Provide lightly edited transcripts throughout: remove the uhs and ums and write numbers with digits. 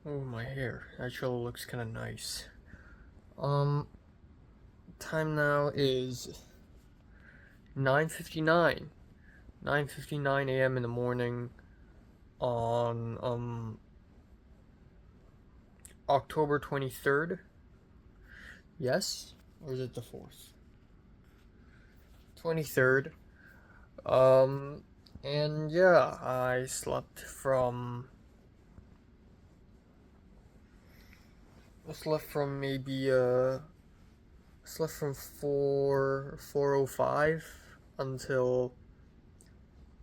Oh, my hair actually looks kind of nice. Um, Time now is 9:59. 9:59 a.m. in the morning on October 23rd. Yes, or is it the 4th? 23rd. Um, and yeah, I slept from maybe slept from 4:05 until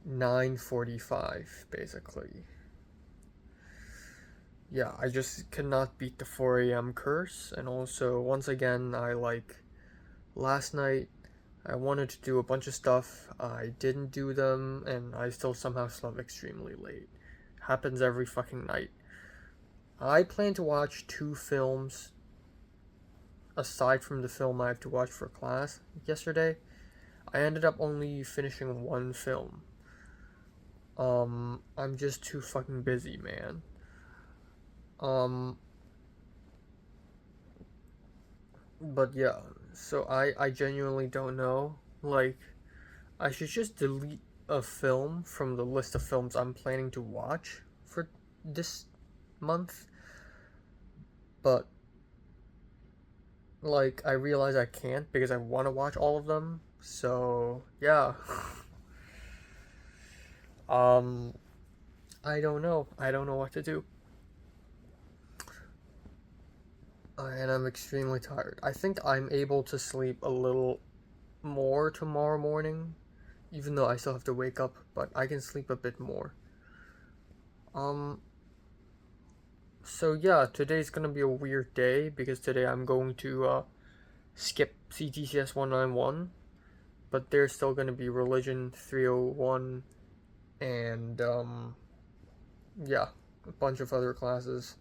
9:45 basically. Yeah, I just cannot beat the 4 a.m. curse. And also, once again, last night, I wanted to do a bunch of stuff. I didn't do them, and I still somehow slept extremely late. Happens every fucking night. I plan to watch two films aside from the film I have to watch for class yesterday. I ended up only finishing one film. I'm just too fucking busy, man. Um, but yeah, so I genuinely don't know. Like, I should just delete a film from the list of films I'm planning to watch for this month, but like I realize I can't because I want to watch all of them. So, yeah. um I don't know. I don't know what to do. And I'm extremely tired. I think I'm able to sleep a little more tomorrow morning, even though I still have to wake up, but I can sleep a bit more. Um, so yeah, today's gonna be a weird day because today I'm going to skip CTCS 191, but there's still gonna be Religion 301 and yeah, a bunch of other classes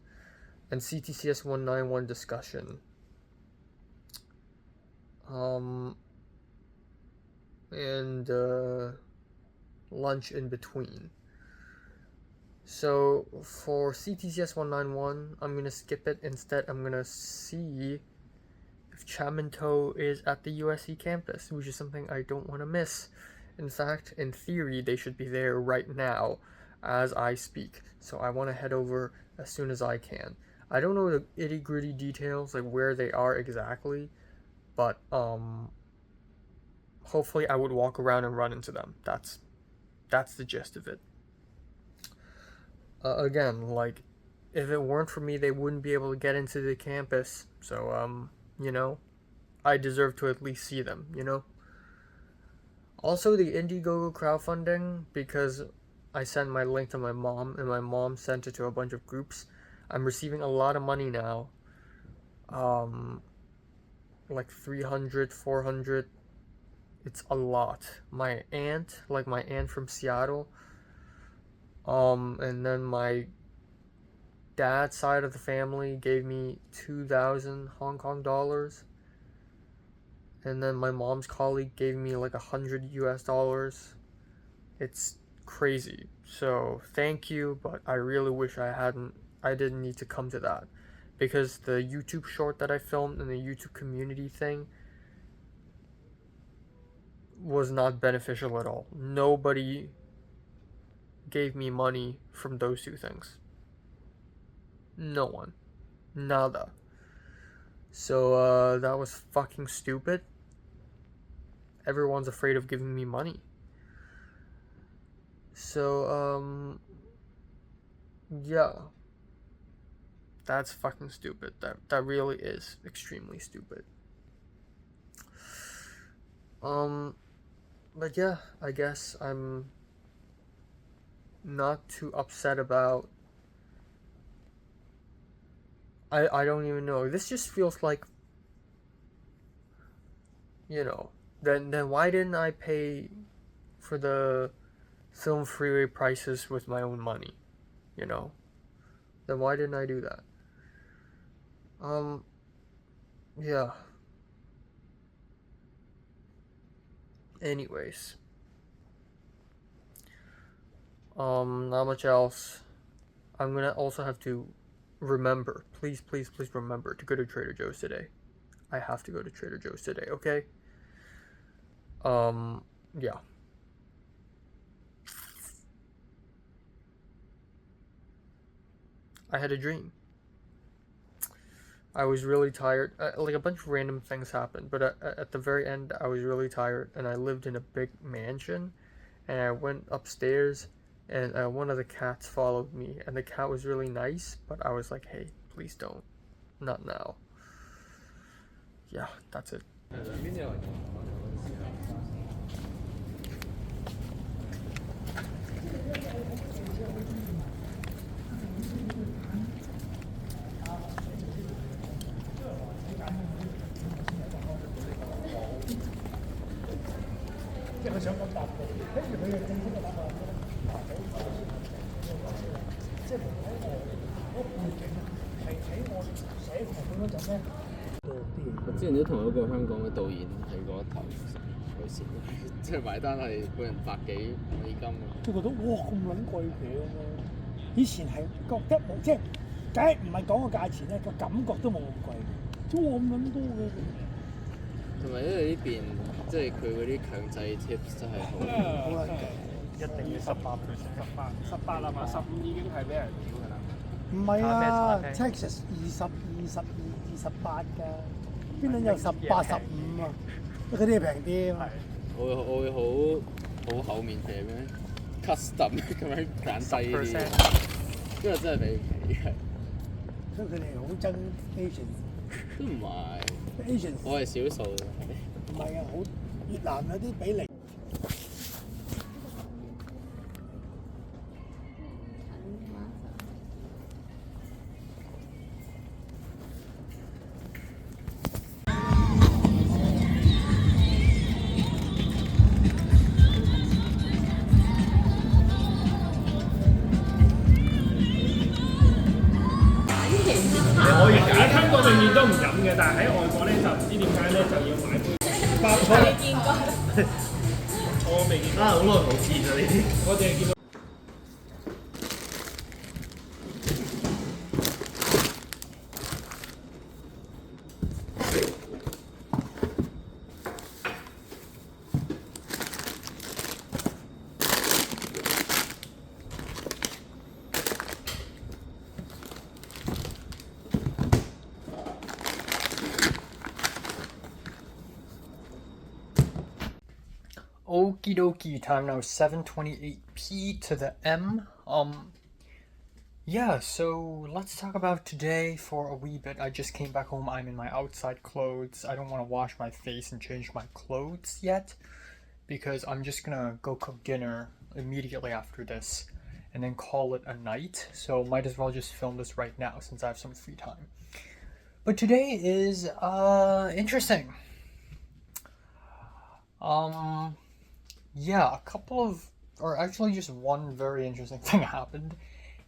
and CTCS 191 discussion. Um, and lunch in between. So for CTCS 191, I'm gonna skip it. Instead, I'm gonna see if Chaminto is at the USC campus, which is something I don't want to miss. In fact, in theory, they should be there right now as I speak. So I want to head over as soon as I can. I don't know the itty gritty details, like where they are exactly, but hopefully I would walk around and run into them. That's the gist of it. Again, like if it weren't for me, they wouldn't be able to get into the campus. So you know, I deserve to at least see them. Also, the Indiegogo crowdfunding, because I sent my link to my mom and my mom sent it to a bunch of groups. I'm receiving a lot of money now. Um, like 300, 400. It's a lot. My aunt from Seattle, and then my dad's side of the family gave me 2,000 Hong Kong dollars. And then my mom's colleague gave me like 100 US dollars. It's crazy. So thank you, but I really wish I didn't need to come to that. Because the YouTube short that I filmed and the YouTube community thing was not beneficial at all. Nobody gave me money from those two things. No one. Nada. So that was fucking stupid. Everyone's afraid of giving me money. So yeah, that's fucking stupid. That really is extremely stupid. Um, but yeah, I guess I'm not too upset about. I don't even know. This just feels like, you know. Then why didn't I pay for the film freeway prices with my own money? You know. Then why didn't I do that? Um. Yeah. Anyways. Not much else. I'm gonna also have to remember, please remember to go to Trader Joe's today. I have to go to Trader Joe's today, okay? Yeah. I had a dream. I was really tired. Like a bunch of random things happened, but at the very end, I was really tired, and I lived in a big mansion, and I went upstairs, and one of the cats followed me, and the cat was really nice, but I was like, hey, please don't. Not now. Yeah, that's it.我之前都同一個香港嘅導演去過一頭去試，即係埋單係每人$100幾都覺得哇咁撚貴嘅咁樣。以前係覺得冇，即係梗係唔係講個價錢咧，個感覺都冇咁貴。即係哇咁撚多嘅。同埋因為呢邊即係佢嗰啲強制 tips 真係好撚勁，一定要18%，18啊嘛，15已經係俾人屌㗎啦。唔係啊 ，Texas 20、22、28㗎，邊撚有18、15啊？嗰啲係平啲啊嘛。我會好厚面皮咁樣 custom 咁樣揀細啲，因為真係俾皮係。所以佢哋好憎 Asians。都唔係 Asians。我係少數。唔係啊，好越南有啲比例。香港永遠都唔飲嘅，但係喺外國咧就唔知點解咧就要買杯白菜。你見過？我未見過。好耐冇見啦呢啲。我淨係見到。Okie dokie, time now 7:28 to the M. Yeah, so let's talk about today for a wee bit. I just came back home. I'm in my outside clothes. I don't want to wash my face and change my clothes yet because I'm just gonna go cook dinner immediately after this and then call it a night. So might as well just film this right now since I have some free time. But today is interesting. Yeah, a couple of, or actually just one very interesting thing happened,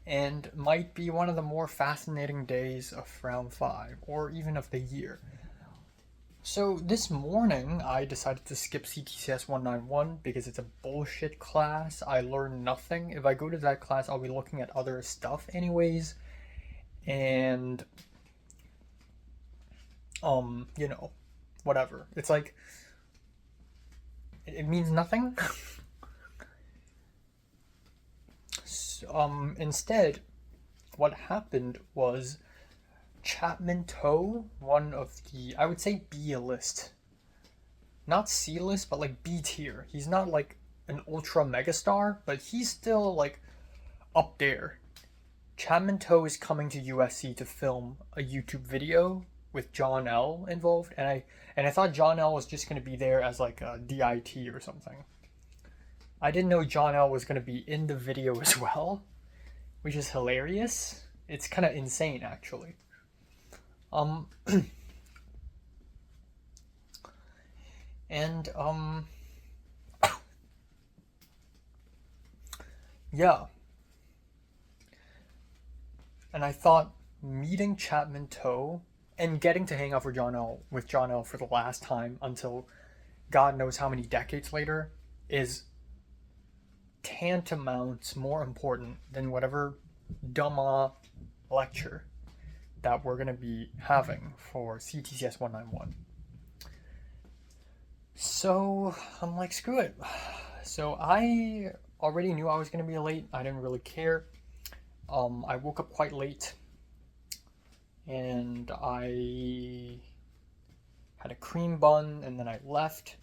and might be one of the more fascinating days of round 5, or even of the year. So this morning, I decided to skip CTCS 191 because it's a bullshit class. I learned nothing. If I go to that class, I'll be looking at other stuff anyways, and, you know, whatever. It's like, it means nothing. So, instead, what happened was Chapman Toe, one of the, I would say B list, not C list, but like B tier. He's not like an ultra megastar, but he's still like up there. Chapman Toe is coming to USC to film a YouTube video with John L involved, and I thought John L was just going to be there as like a DIT or something. I didn't know John L was going to be in the video as well, which is hilarious. It's kind of insane actually. And yeah. And I thought meeting Chapman Toe and getting to hang out with John L for the last time until God knows how many decades later is tantamount more important than whatever dumb lecture that we're going to be having for CTCS 191. So I'm like, screw it. So I already knew I was going to be late. I didn't really care. I woke up quite late and I had a cream bun and then I left.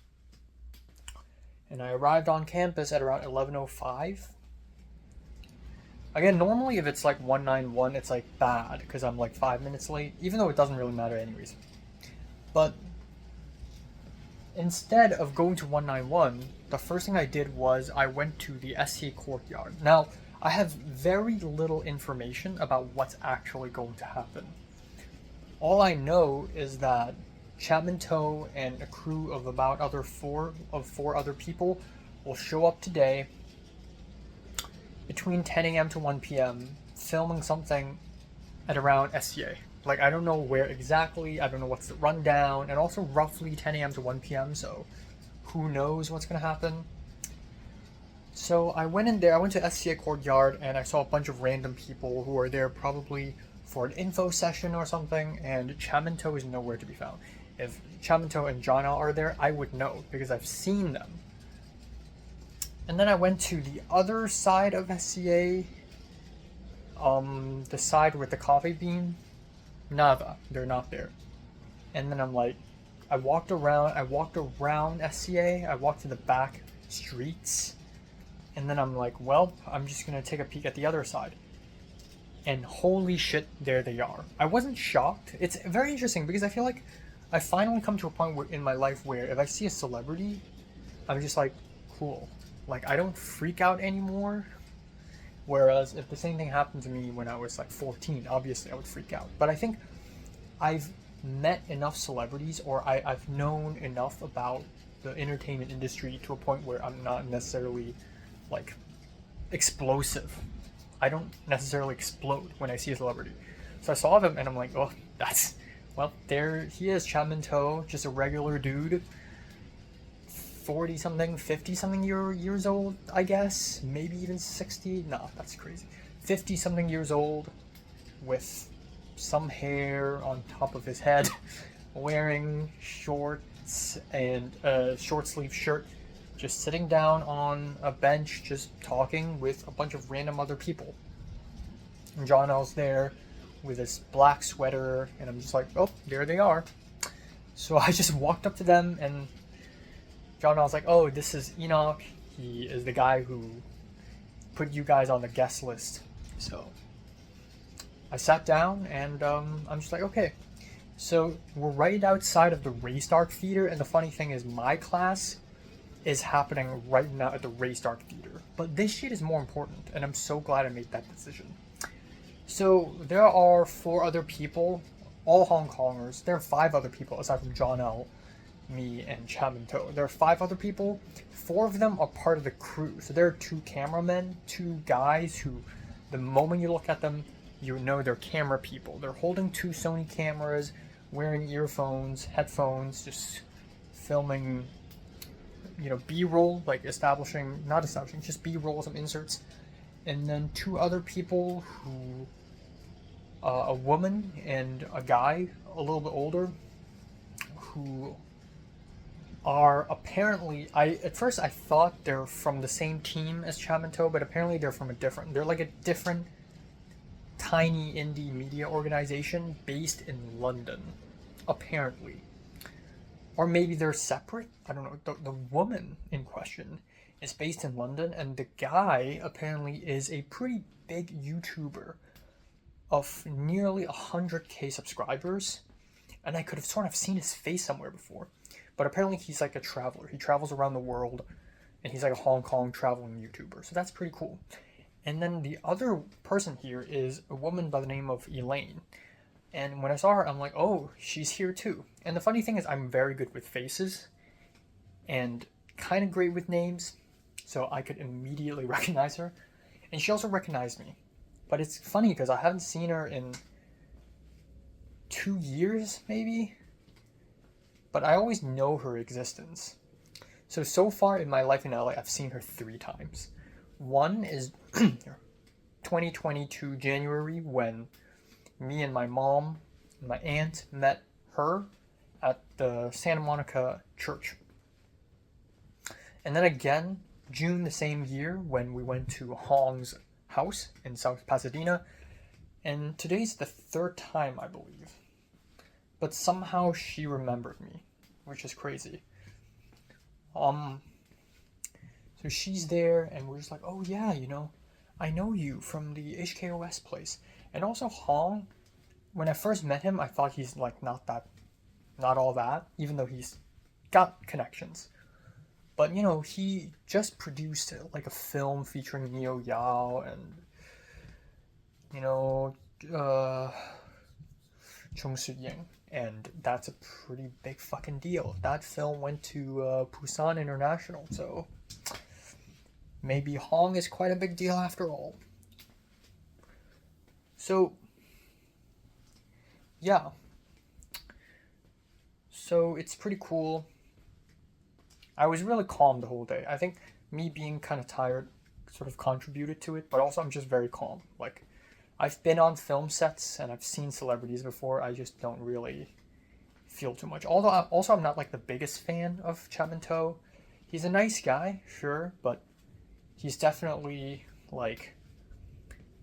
And I arrived on campus at around 11:05. Again, normally if it's like 191, it's like bad because I'm like 5 minutes late, even though it doesn't really matter anyways. But instead of going to 191, the first thing I did was I went to the SCA courtyard. Now, I have very little information about what's actually going to happen. All I know is that Chapman Toe and a crew of about four other people will show up today between 10 a.m. to 1 p.m. filming something at around SCA. Like, I don't know where exactly, I don't know what's the rundown, and also roughly 10 a.m. to 1 p.m., so who knows what's going to happen. So I went in there, I went to SCA Courtyard, and I saw a bunch of random people who are there probably for an info session or something, and Chapman Toe is nowhere to be found. If Chapman Toe and John L are there, I would know, because I've seen them. And then I went to the other side of SCA, the side with the coffee bean. Nada, they're not there. And then I'm like, I walked around SCA, I walked to the back streets, and then I'm like, well, I'm just gonna take a peek at the other side. And holy shit, there they are. I wasn't shocked. It's very interesting because I feel like I finally come to a point in my life where if I see a celebrity, I'm just like, cool. Like, I don't freak out anymore. Whereas if the same thing happened to me when I was like 14, obviously I would freak out. But I think I've met enough celebrities, or I've known enough about the entertainment industry to a point where I'm not necessarily like explosive. I don't necessarily explode when I see a celebrity. So I saw them and I'm like, oh, there he is, Chapman Toe, just a regular dude. 40-something, 50-something years old, I guess. Maybe even 60. No, that's crazy. 50-something years old with some hair on top of his head, wearing shorts and a short-sleeve shirt, just sitting down on a bench, just talking with a bunch of random other people. And John L's there with his black sweater, and I'm just like, oh, there they are. So I just walked up to them, and John L's like, oh, this is Enoch. He is the guy who put you guys on the guest list. So I sat down, and I'm just like, okay. So we're right outside of the Raystark Theater, and the funny thing is my class is happening right now at the Raystark Theater. But this shit is more important, and I'm so glad I made that decision. So there are 4 other people, all Hong Kongers. There are 5 other people aside from John L, me, and Chapman Toe. There are 5 other people. 4 of them are part of the crew. So there are 2 cameramen, 2 guys who, the moment you look at them, you know they're camera people. They're holding 2 Sony cameras, wearing earphones, headphones, just filming, B-roll, like not establishing, just B-roll, some inserts. And then 2 other people who, a woman and a guy, a little bit older, who are apparently, at first I thought they're from the same team as Chapman Toe, but apparently they're like a different tiny indie media organization based in London, apparently. Or maybe they're separate? I don't know. The woman in question is based in London, and the guy apparently is a pretty big YouTuber of nearly 100k subscribers, and I could have sort of seen his face somewhere before. But apparently he's like a traveler. He travels around the world, and he's like a Hong Kong traveling YouTuber. So that's pretty cool. And then the other person here is a woman by the name of Elaine. And when I saw her, I'm like, oh, she's here too. And the funny thing is I'm very good with faces and kind of great with names. So I could immediately recognize her. And she also recognized me. But it's funny because I haven't seen her in 2 years, maybe. But I always know her existence. So far in my life in LA, I've seen her 3 times. One is 2022 January when me and my mom, and my aunt met her at the Santa Monica church. And then again, June the same year, when we went to Hong's house in South Pasadena. And today's the third time, I believe. But somehow she remembered me, which is crazy. So she's there, and we're just like, oh yeah, you know, I know you from the HKOS place. And also Hong, when I first met him, I thought he's like not all that, even though he's got connections. But you know, he just produced like a film featuring Neo Yao and, you know, Chung Soo-ying, and that's a pretty big fucking deal. That film went to Busan International, so maybe Hong is quite a big deal after all. So, yeah. So it's pretty cool. I was really calm the whole day. I think me being kind of tired sort of contributed to it, but also I'm just very calm. Like, I've been on film sets and I've seen celebrities before. I just don't really feel too much. Although I'm not like the biggest fan of Chapman To. He's a nice guy, sure, but he's definitely like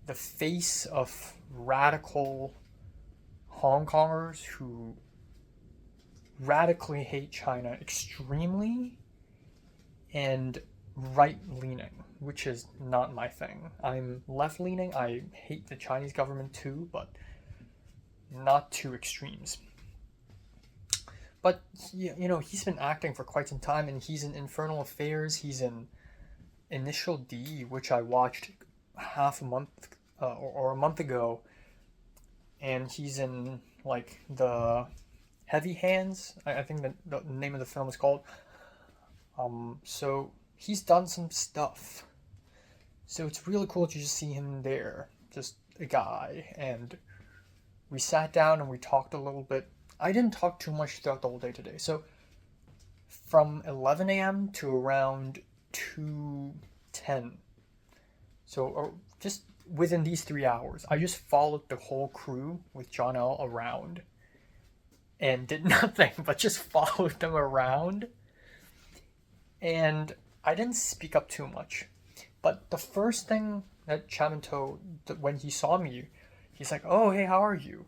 the face of radical Hong Kongers who radically hate China extremely and right-leaning, which is not my thing. I'm left-leaning. I hate the Chinese government too, but not to extremes. But, you know, he's been acting for quite some time, and he's in Infernal Affairs. He's in Initial D, which I watched half a month or a month ago, and he's in, like, the Heavy Hands, I think the name of the film is called. So he's done some stuff. So it's really cool to just see him there, just a guy. And we sat down and we talked a little bit. I didn't talk too much throughout the whole day today. So from 11 a.m. to around 2:10. So just within these 3 hours, I just followed the whole crew with John L. around and did nothing but just followed them around. And I didn't speak up too much. But the first thing that Chapman To, when he saw me, he's like, oh, hey, how are you?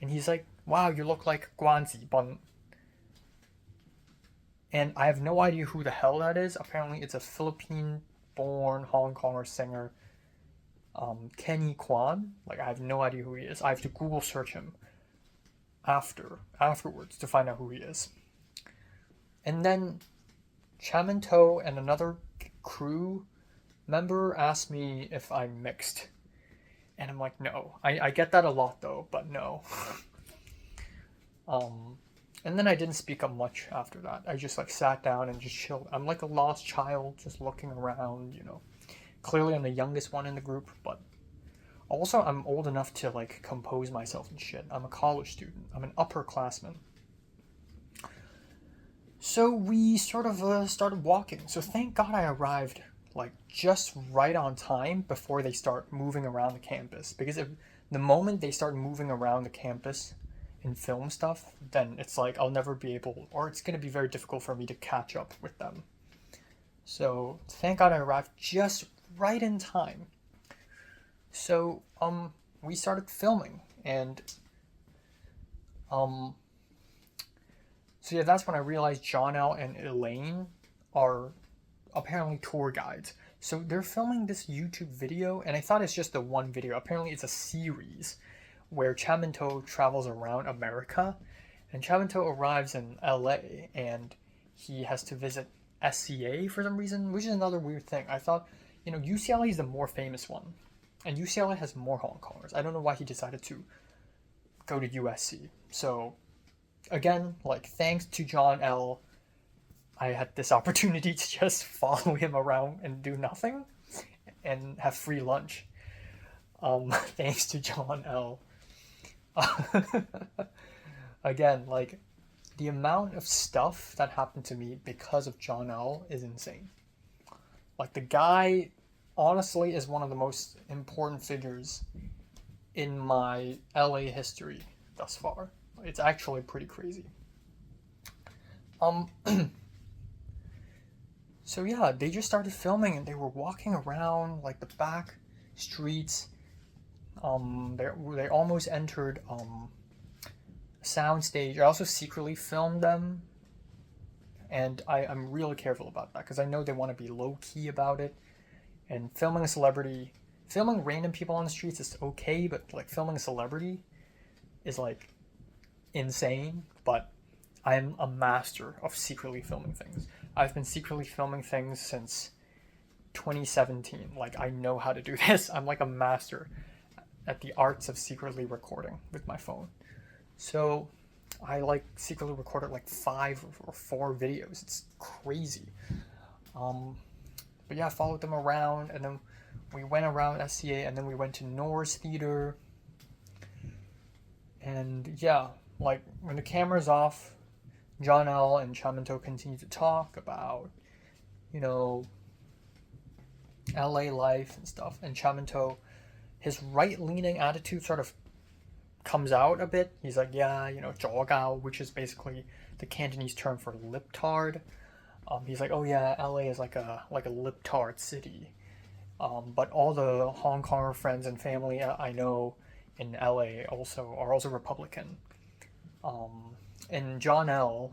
And he's like, wow, you look like Guan Zibeng. And I have no idea who the hell that is. Apparently it's a Philippine-born Hong Konger singer, Kenny Kwan. Like, I have no idea who he is. I have to Google search him afterwards to find out who he is. And then Chapman To and another crew member asked me if I'm mixed. And I'm like, no. I get that a lot though, but no. And then I didn't speak up much after that. I just like sat down and just chilled. I'm like a lost child, just looking around, you know. Clearly I'm the youngest one in the group, but also I'm old enough to like compose myself and shit. I'm a college student. I'm an upperclassman. So we sort of started walking. So thank God I arrived like just right on time before they start moving around the campus. Because if the moment they start moving around the campus and film stuff, then it's like I'll never be able, or it's going to be very difficult for me to catch up with them. So thank God I arrived just right in time. So we started filming, and so yeah, that's when I realized John L. and Elaine are apparently tour guides. So they're filming this YouTube video, and I thought it's just the one video. Apparently it's a series where Chapman To travels around America, and Chapman To arrives in LA, and he has to visit SCA for some reason, which is another weird thing. I thought, you know, UCLA is the more famous one, and UCLA has more Hong Kongers. I don't know why he decided to go to USC. So again, like, thanks to John L., I had this opportunity to just follow him around and do nothing and have free lunch. Thanks to John L. Again, like, the amount of stuff that happened to me because of John L. is insane. Like, the guy honestly is one of the most important figures in my LA history thus far. It's actually pretty crazy. So yeah, they just started filming and they were walking around like the back streets. They almost entered a soundstage. I also secretly filmed them, and I'm really careful about that because I know they want to be low key about it. And filming a celebrity, filming random people on the streets is okay, but like filming a celebrity is like insane. But I'm a master of secretly filming things. I've been secretly filming things since 2017. Like, I know how to do this. I'm like a master at the arts of secretly recording with my phone. So I like secretly recorded like 5 or 4 videos. It's crazy. But yeah, I followed them around, and then we went around SCA, and then we went to Norris Theater. And yeah, like when the camera's off, John L. and Chaminto continue to talk about, you know, LA life and stuff. And Chaminto, his right-leaning attitude sort of comes out a bit. He's like, yeah, you know, 左膠, which is basically the Cantonese term for lip-tard. He's like, oh yeah, LA is like a lip-tard city. But all the Hong Kong friends and family I know in LA are also Republican. And John L.,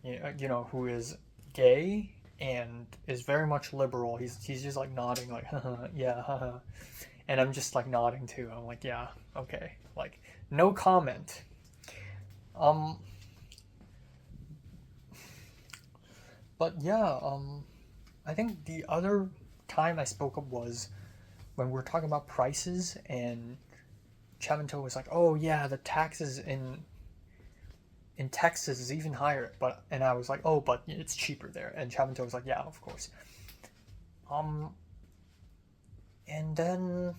you know, who is gay and is very much liberal, he's just like nodding like, haha, yeah, haha. And I'm just like nodding too. I'm like, yeah, okay. Like, no comment. But yeah, I think the other time I spoke up was when we were talking about prices, and Chaminto was like, oh yeah, the taxes in Texas is even higher, and I was like, oh, but it's cheaper there. And Chaminto was like, yeah, of course. And then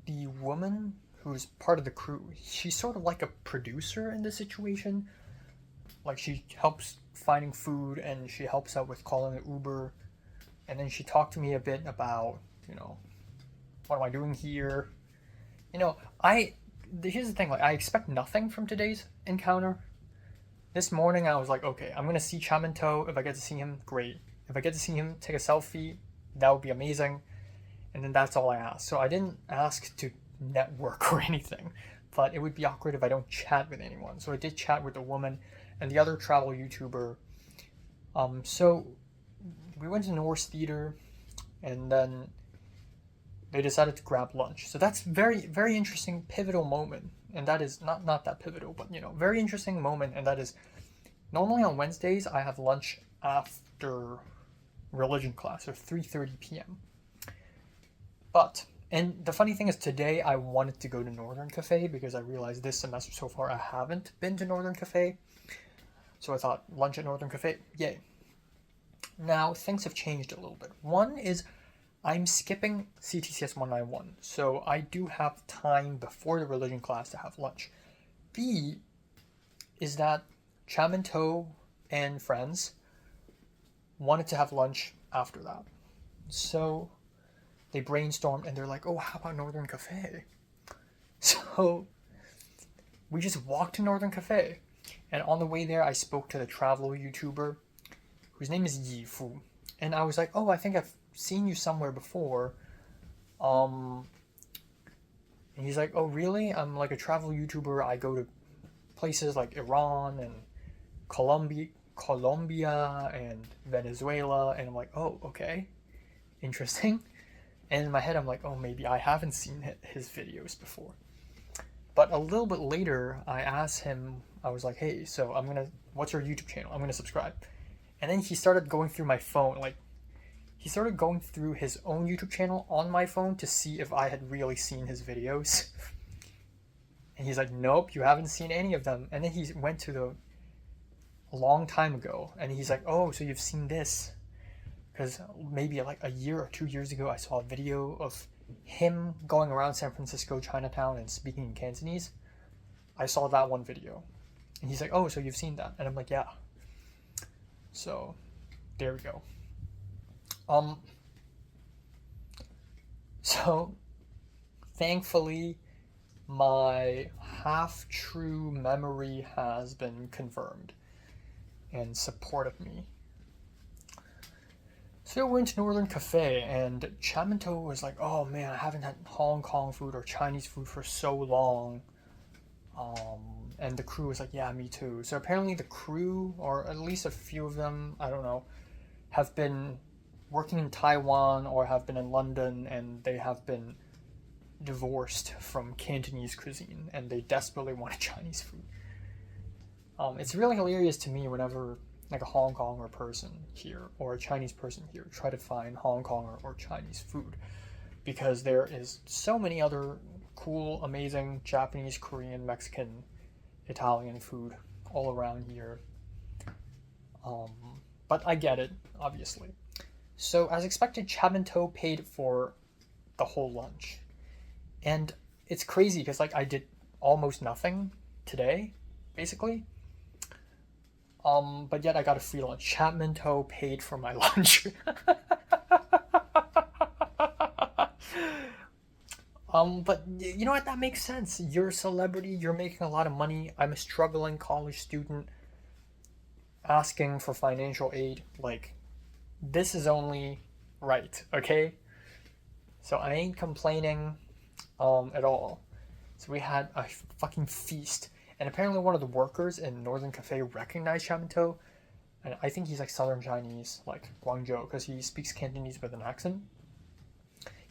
the woman who's part of the crew, she's sort of like a producer in this situation. Like, she helps finding food, and she helps out with calling an Uber. And then she talked to me a bit about, you know, what am I doing here? You know, here's the thing, like, I expect nothing from today's encounter. This morning I was like, okay, I'm gonna see Chaminto. If I get to see him, great. If I get to see him take a selfie, that would be amazing. And then that's all I asked. So I didn't ask to network or anything, but it would be awkward if I don't chat with anyone. So I did chat with the woman and the other travel YouTuber. So we went to Norris Theater, and then they decided to grab lunch. So that's very, very interesting, pivotal moment. And that is not that pivotal, but, you know, very interesting moment. And that is, normally on Wednesdays, I have lunch after religion class, or 3:30 p.m. And the funny thing is, today I wanted to go to Northern Cafe because I realized this semester so far I haven't been to Northern Cafe. So I thought, lunch at Northern Cafe, yay. Now, things have changed a little bit. One is, I'm skipping CTCS 191, so I do have time before the religion class to have lunch. B is that Chaminto and friends wanted to have lunch after that. So they brainstormed, and they're like, oh, how about Northern Cafe? So we just walked to Northern Cafe. And on the way there, I spoke to the travel YouTuber, whose name is Yifu. And I was like, oh, I think I've seen you somewhere before. And he's like, oh, really? I'm like a travel YouTuber. I go to places like Iran and Colombia and Venezuela. And I'm like, oh, okay. Interesting. And in my head, I'm like, oh, maybe I haven't seen his videos before. But a little bit later, I asked him, I was like, hey, so what's your YouTube channel? I'm going to subscribe. And then he started going through my phone. Like, he started going through his own YouTube channel on my phone to see if I had really seen his videos. And he's like, nope, you haven't seen any of them. And then he went to a long time ago. And he's like, oh, so you've seen this. Because maybe like a year or 2 years ago, I saw a video of him going around San Francisco, Chinatown, and speaking in Cantonese. I saw that one video. And he's like, oh, so you've seen that? And I'm like, yeah. So, there we go. So, thankfully, my half-true memory has been confirmed in support of me. So we went to Northern Cafe, and Chaminto was like, oh man, I haven't had Hong Kong food or Chinese food for so long. And the crew was like, yeah, me too. So apparently the crew, or at least a few of them, I don't know, have been working in Taiwan or have been in London, and they have been divorced from Cantonese cuisine, and they desperately wanted Chinese food. It's really hilarious to me whenever like a Hong Konger person here or a Chinese person here try to find Hong Kong or Chinese food, because there is so many other cool, amazing Japanese, Korean, Mexican, Italian food all around here. But I get it, obviously. So as expected, Chaminto paid for the whole lunch. And it's crazy because like I did almost nothing today, basically. But yet I got a free lunch. Chaminto paid for my lunch. But you know what? That makes sense. You're a celebrity. You're making a lot of money. I'm a struggling college student asking for financial aid. Like, this is only right, okay? So I ain't complaining at all. So we had a fucking feast. And apparently one of the workers in Northern Cafe recognized Chaminto. And I think he's like Southern Chinese, like Guangzhou, because he speaks Cantonese with an accent.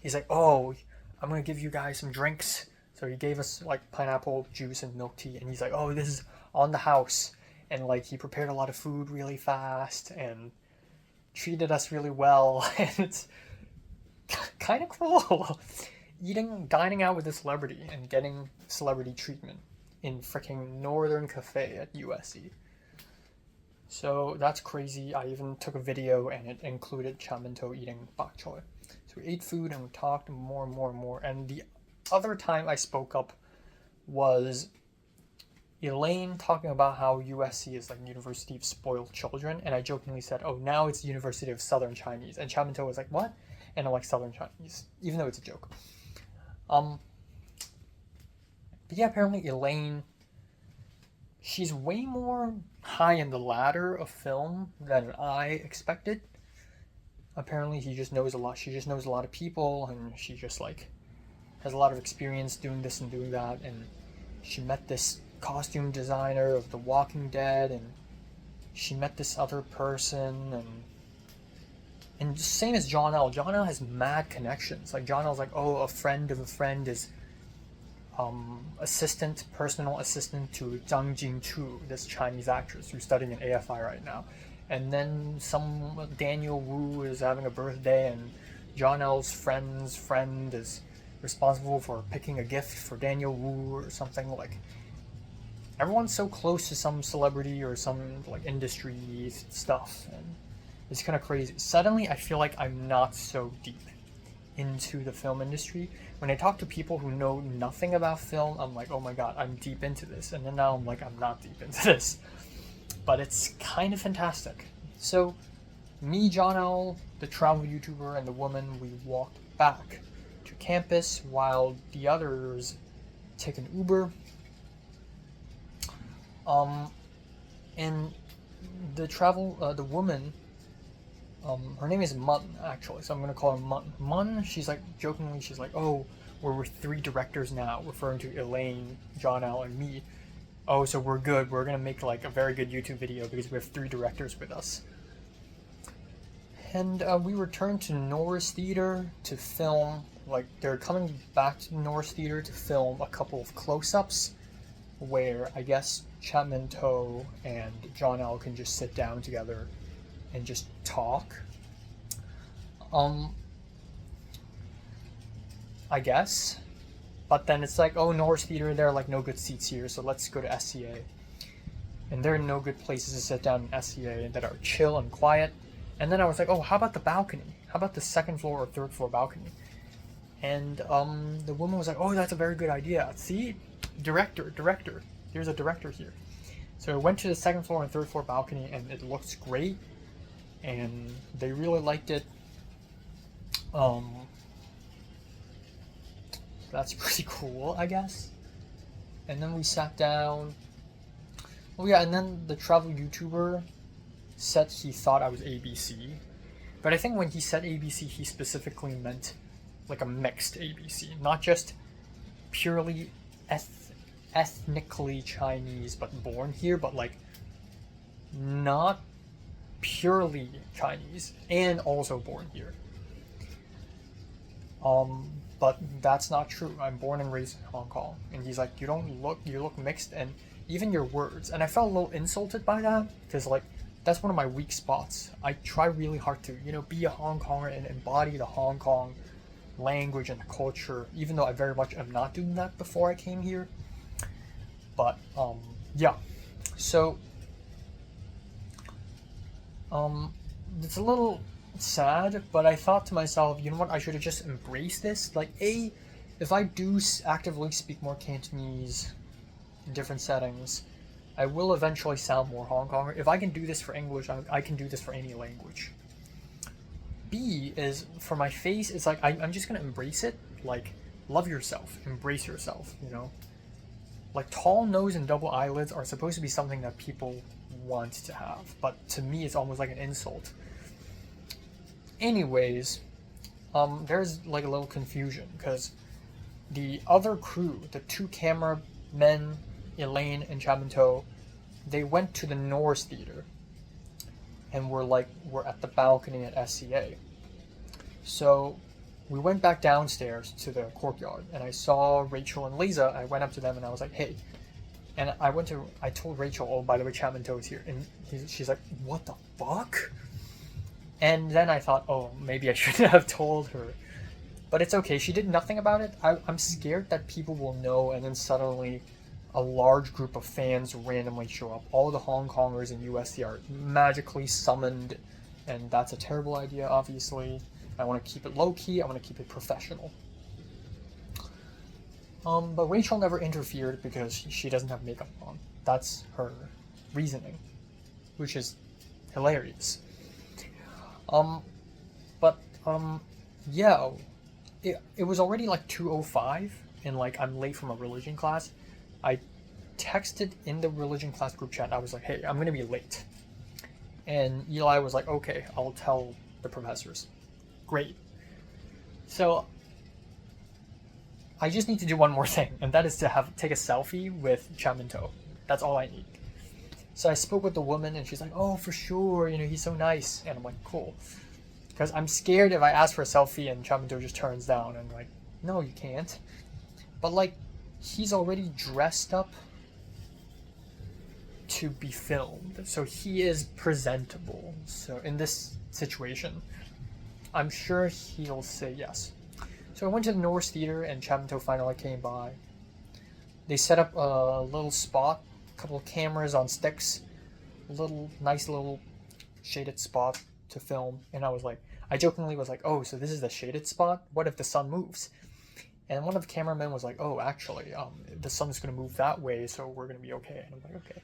He's like, oh, I'm going to give you guys some drinks. So he gave us like pineapple juice and milk tea. And he's like, oh, this is on the house. And like he prepared a lot of food really fast and treated us really well. And it's kind of cool. Dining out with a celebrity and getting celebrity treatment in freaking Northern Cafe at USC. So that's crazy. I even took a video and it included Chaminto eating bok choy. So we ate food and we talked more and more and more. And the other time I spoke up was Elaine talking about how USC is like University of Spoiled Children. And I jokingly said, oh, now it's University of Southern Chinese. And Chaminto was like, what? And I'm like, Southern Chinese, even though it's a joke. But yeah, apparently Elaine, she's way more high in the ladder of film than I expected. Apparently she just knows a lot of people, and she just like has a lot of experience doing this and doing that, and she met this costume designer of The Walking Dead, and she met this other person, and same as John L. John L has mad connections. Like John L's like, oh, a friend of a friend is personal assistant to Zhang Jingchu, this Chinese actress who's studying in AFI right now. And then some Daniel Wu is having a birthday, and John L's friend's friend is responsible for picking a gift for Daniel Wu or something. Like, everyone's so close to some celebrity or some like industry stuff, and it's kind of crazy. Suddenly I feel like I'm not so deep into the film industry. When I talk to people who know nothing about film, I'm like, oh my god, I'm deep into this. And then now I'm like, I'm not deep into this. But it's kind of fantastic. So, me, John L., the travel YouTuber, and the woman, we walked back to campus while the others take an Uber. And the woman, her name is Mun, actually, so I'm going to call her Mun. Mun, she's like, jokingly, she's like, oh, we're with 3 directors now, referring to Elaine, John L., and me. Oh, so we're good. We're going to make like a very good YouTube video because we have 3 directors with us. And we returned to Norris Theater to film, like, they're coming back to Norris Theater to film a couple of close-ups where I guess Chaminto and John L. can just sit down together and just talk. I guess. But then it's like, oh, Norris Theater, there are like no good seats here, so let's go to SCA. And there are no good places to sit down in SCA that are chill and quiet. And then I was like, oh, how about the balcony? How about the 2nd floor or 3rd floor balcony? And the woman was like, oh, that's a very good idea. See? Director. There's a director here. So I went to the 2nd floor and 3rd floor balcony, and it looks great. And they really liked it. that's pretty cool, I guess. And then we sat down. Oh yeah, and then the travel YouTuber said he thought I was ABC. But I think when he said ABC, he specifically meant like a mixed ABC, not just purely ethnically Chinese but born here, but like not purely Chinese and also born here. But that's not true. I'm born and raised in Hong Kong. And he's like, you look mixed, and even your words. And I felt a little insulted by that, because like, that's one of my weak spots. I try really hard to, be a Hong Konger and embody the Hong Kong language and culture, even though I very much am not doing that before I came here. But, yeah. So, it's a little sad, but I thought to myself, you know what, I should have just embraced this. Like, if I do actively speak more Cantonese in different settings, I will eventually sound more Hong Konger. If I can do this for English, I can do this for any language. B is, for my face, it's like, I'm just gonna embrace it. Like, love yourself, embrace yourself, Like, tall nose and double eyelids are supposed to be something that people want to have, but to me, it's almost like an insult. Anyways, there's like a little confusion, because the other crew, the two cameramen, Elaine and Chaminto, they went to the Norris Theater and we're at the balcony at SCA. So we went back downstairs to the courtyard, and I saw Rachel and Lisa. I went up to them and I was like, hey. And I told Rachel, oh, by the way, Chaminto is here. And she's like, what the fuck? And then I thought, oh, maybe I shouldn't have told her. But it's okay, she did nothing about it. I'm scared that people will know, and then suddenly a large group of fans randomly show up. All the Hong Kongers in USC are magically summoned, and that's a terrible idea, obviously. I want to keep it low-key, I want to keep it professional. But Rachel never interfered because she doesn't have makeup on. That's her reasoning, which is hilarious. Yeah, it was already like 2:05, and like I'm late from a religion class. I texted in the religion class group chat. I was like, hey, I'm gonna be late. And Eli was like, okay, I'll tell the professors. Great. So I just need to do one more thing, and that is to take a selfie with Chaminto. That's all I need. So I spoke with the woman, and she's like, oh, for sure, he's so nice. And I'm like, cool. Because I'm scared if I ask for a selfie and Chaminto just turns down, and like, no, you can't. But like, he's already dressed up to be filmed, so he is presentable. So in this situation, I'm sure he'll say yes. So I went to the Norris Theater, and Chaminto finally came by. They set up a little spot, a couple of cameras on sticks, nice little shaded spot to film. And I jokingly was like, oh, so this is the shaded spot? What if the sun moves? And one of the cameramen was like, oh, actually, the sun's going to move that way, so we're going to be okay. And I'm like, okay.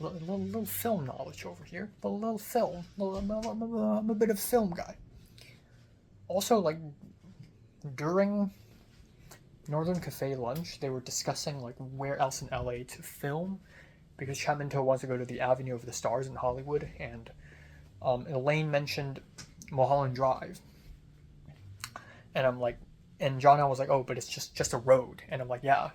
Little film knowledge over here. Little film. I'm a bit of a film guy. Also, like, during Northern Cafe lunch, they were discussing like where else in LA to film, because Chaminto wants to go to the Avenue of the Stars in Hollywood, and Elaine mentioned Mulholland Drive, and I'm like, and Jonna was like, oh, but it's just a road, and I'm like, yeah,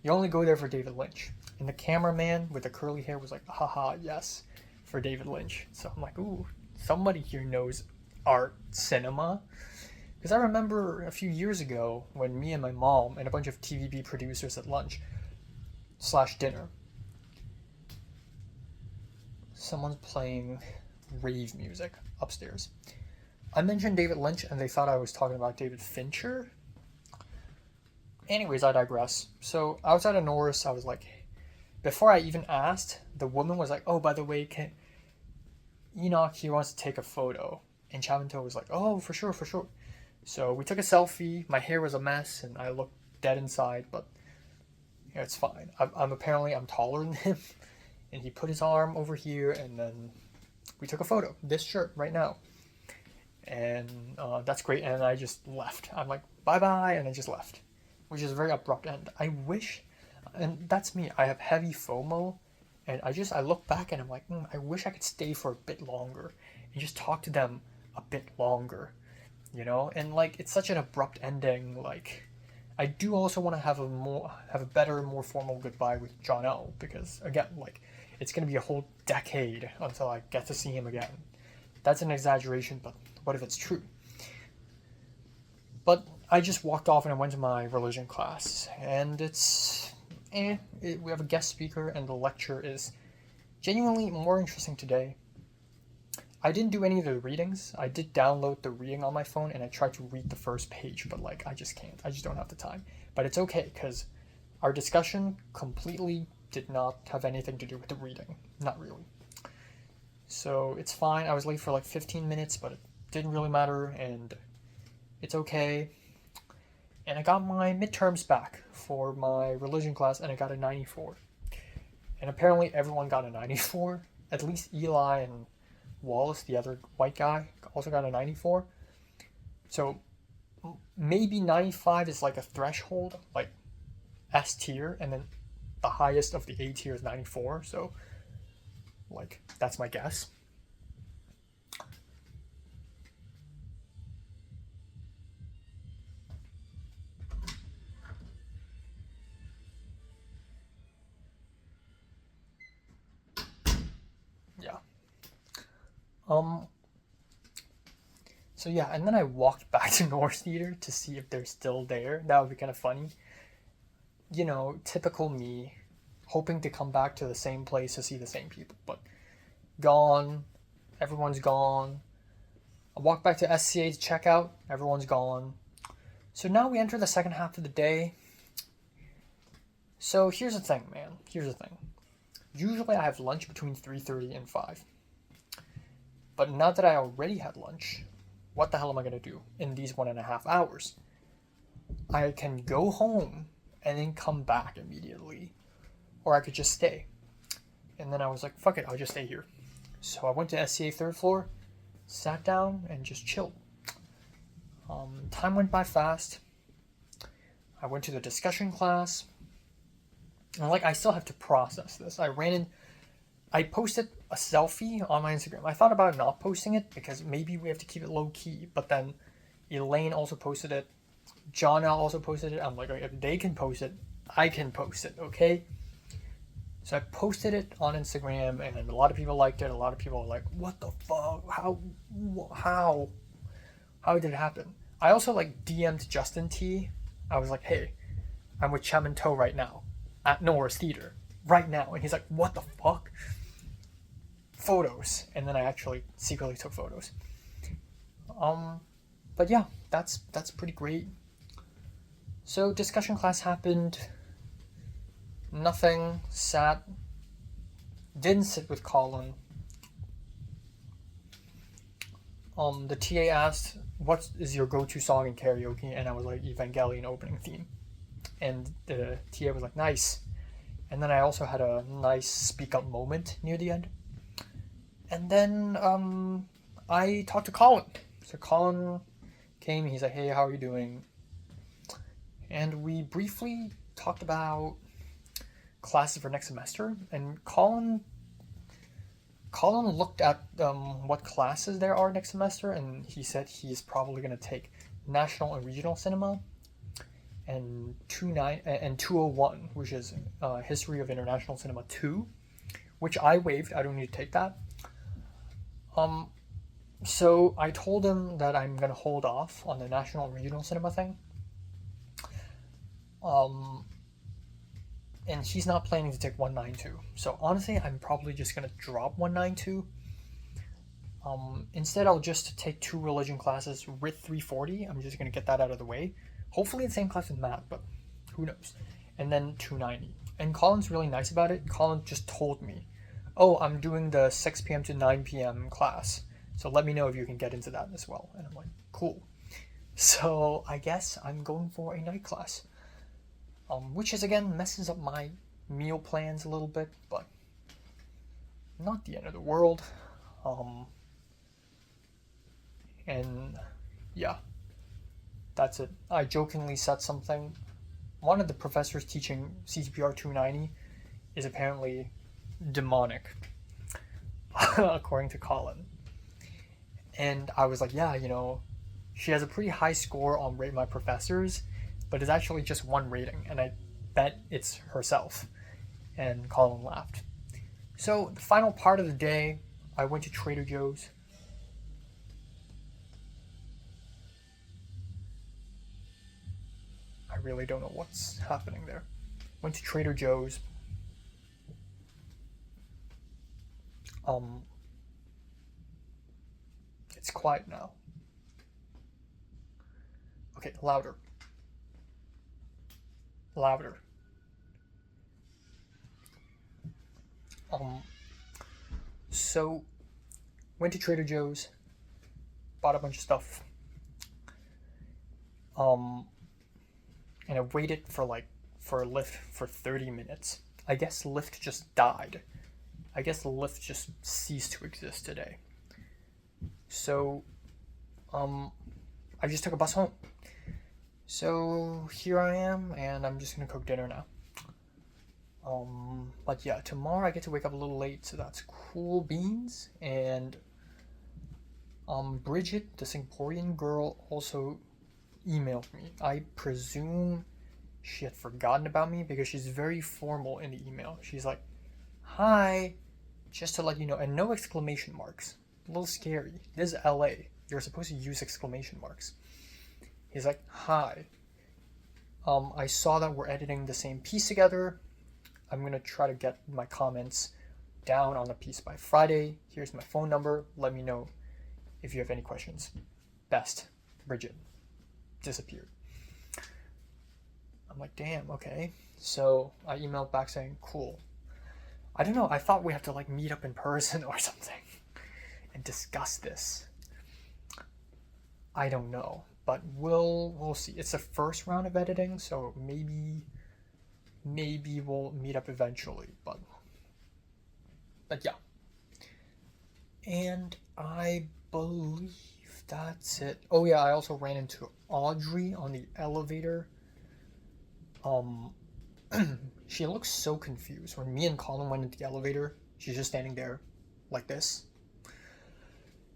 you only go there for David Lynch. And the cameraman with the curly hair was like, haha, yes, for David Lynch. So I'm like, ooh, somebody here knows art cinema. Because I remember a few years ago when me and my mom and a bunch of TVB producers at lunch / dinner, someone's playing rave music upstairs. I mentioned David Lynch and they thought I was talking about David Fincher. Anyways, I digress. So outside of Norris, I was like, before I even asked, the woman was like, oh, by the way, Enoch here wants to take a photo. And Chaminto was like, oh, for sure. So we took a selfie. My hair was a mess, and I looked dead inside, but it's fine. I'm taller than him, and he put his arm over here, and then we took a photo. This shirt right now, and that's great. And I just left. I'm like, bye, and I just left. which is a very abrupt end. I wish, and that's me, I have heavy FOMO, and I look back and I'm like, I wish I could stay for a bit longer and just talk to them a bit longer, you know? And like, it's such an abrupt ending. Like, I do also want to have a better, more formal goodbye with John L, because again, like, it's gonna be a whole decade until I get to see him again. That's an exaggeration, but what if it's true? But I just walked off and I went to my religion class, and we have a guest speaker, and the lecture is genuinely more interesting today. I didn't do any of the readings. I did download the reading on my phone, and I tried to read the first page, but like, I just can't. I just don't have the time. But it's okay, because our discussion completely did not have anything to do with the reading. Not really. So it's fine. I was late for like 15 minutes, but it didn't really matter, and it's okay. And I got my midterms back for my religion class, and I got a 94. And apparently everyone got a 94. At least Eli and Wallace, the other white guy, also got a 94. So maybe 95 is like a threshold, like S tier, and then the highest of the A tier is 94. So like, that's my guess. Yeah. So yeah, and then I walked back to North Theater to see if they're still there. That would be kind of funny. You know, typical me, hoping to come back to the same place to see the same people, but gone. Everyone's gone. I walked back to SCA to check out. Everyone's gone. So now we enter the second half of the day. So here's the thing, man. Here's the thing. Usually I have lunch between 3:30 and 5. But now that I already had lunch, what the hell am I going to do in these 1.5 hours? I can go home and then come back immediately. Or I could just stay. And then I was like, fuck it, I'll just stay here. So I went to SCA 3rd floor, sat down, and just chilled. Time went by fast. I went to the discussion class. And like, I still have to process this. I posted a selfie on my Instagram. I thought about not posting it because maybe we have to keep it low key. But then Elaine also posted it. John L also posted it. I'm like, okay, if they can post it, I can post it, okay? So I posted it on Instagram, and a lot of people liked it. A lot of people were like, what the fuck? How did it happen? I also like DM'd Justin T. I was like, hey, I'm with Chapman Toe right now at Norris Theater right now. And he's like, what the fuck? Photos. And then I actually secretly took photos. But yeah, that's pretty great. So discussion class happened. Nothing. Sat. Didn't sit with Colin. The TA asked, what is your go-to song in karaoke? And I was like, Evangelion opening theme. And the TA was like, nice. And then I also had a nice speak up moment near the end. And then I talked to Colin. So Colin came, he's like, hey, how are you doing? And we briefly talked about classes for next semester. And Colin looked at what classes there are next semester, and he said he's probably going to take National and Regional Cinema and 201, which is History of International Cinema 2, which I waived. I don't need to take that. So I told him that I'm going to hold off on the National and Regional Cinema thing. And he's not planning to take 192. So honestly, I'm probably just going to drop 192. Instead, I'll just take 2 religion classes with 340. I'm just going to get that out of the way. Hopefully the same class with math, but who knows. And then 290. And Colin's really nice about it. Colin just told me, oh, I'm doing the 6 p.m. to 9 p.m. class. So let me know if you can get into that as well. And I'm like, cool. So I guess I'm going for a night class. Which is, again, messes up my meal plans a little bit, but not the end of the world. And yeah, that's it. I jokingly said something one of the professors teaching CTPR 290 is apparently demonic, according to Colin. And I was like, yeah, you know, she has a pretty high score on Rate My Professors, but it's actually just one rating, and I bet it's herself. And Colin laughed. So the final part of the day, I went to Trader Joe's. I really don't know what's happening there. Went to Trader Joe's. It's quiet now. Okay, louder. Louder. So went to Trader Joe's, bought a bunch of stuff. And I waited for a Lyft for 30 minutes. I guess Lyft just died. I guess Lyft just ceased to exist today. So, I just took a bus home. So here I am, and I'm just gonna cook dinner now. But yeah, tomorrow I get to wake up a little late, so that's cool beans. And Bridget, the Singaporean girl, also emailed me. I presume she had forgotten about me because she's very formal in the email. She's like, "Hi, just to let you know," and no exclamation marks. A little scary. This is LA. You're supposed to use exclamation marks. He's like, "Hi. I saw that we're editing the same piece together. I'm gonna try to get my comments down on the piece by Friday. Here's my phone number. Let me know if you have any questions. Best, Bridget." Disappeared. I'm like, damn, okay. So I emailed back saying, cool. I don't know, I thought we have to meet up in person or something and discuss this. I don't know, but we'll see. It's the first round of editing, so maybe we'll meet up eventually, but yeah. And I believe that's it. Oh yeah, I also ran into Audrey on the elevator. She looks so confused. When me and Colin went into the elevator, she's just standing there like this.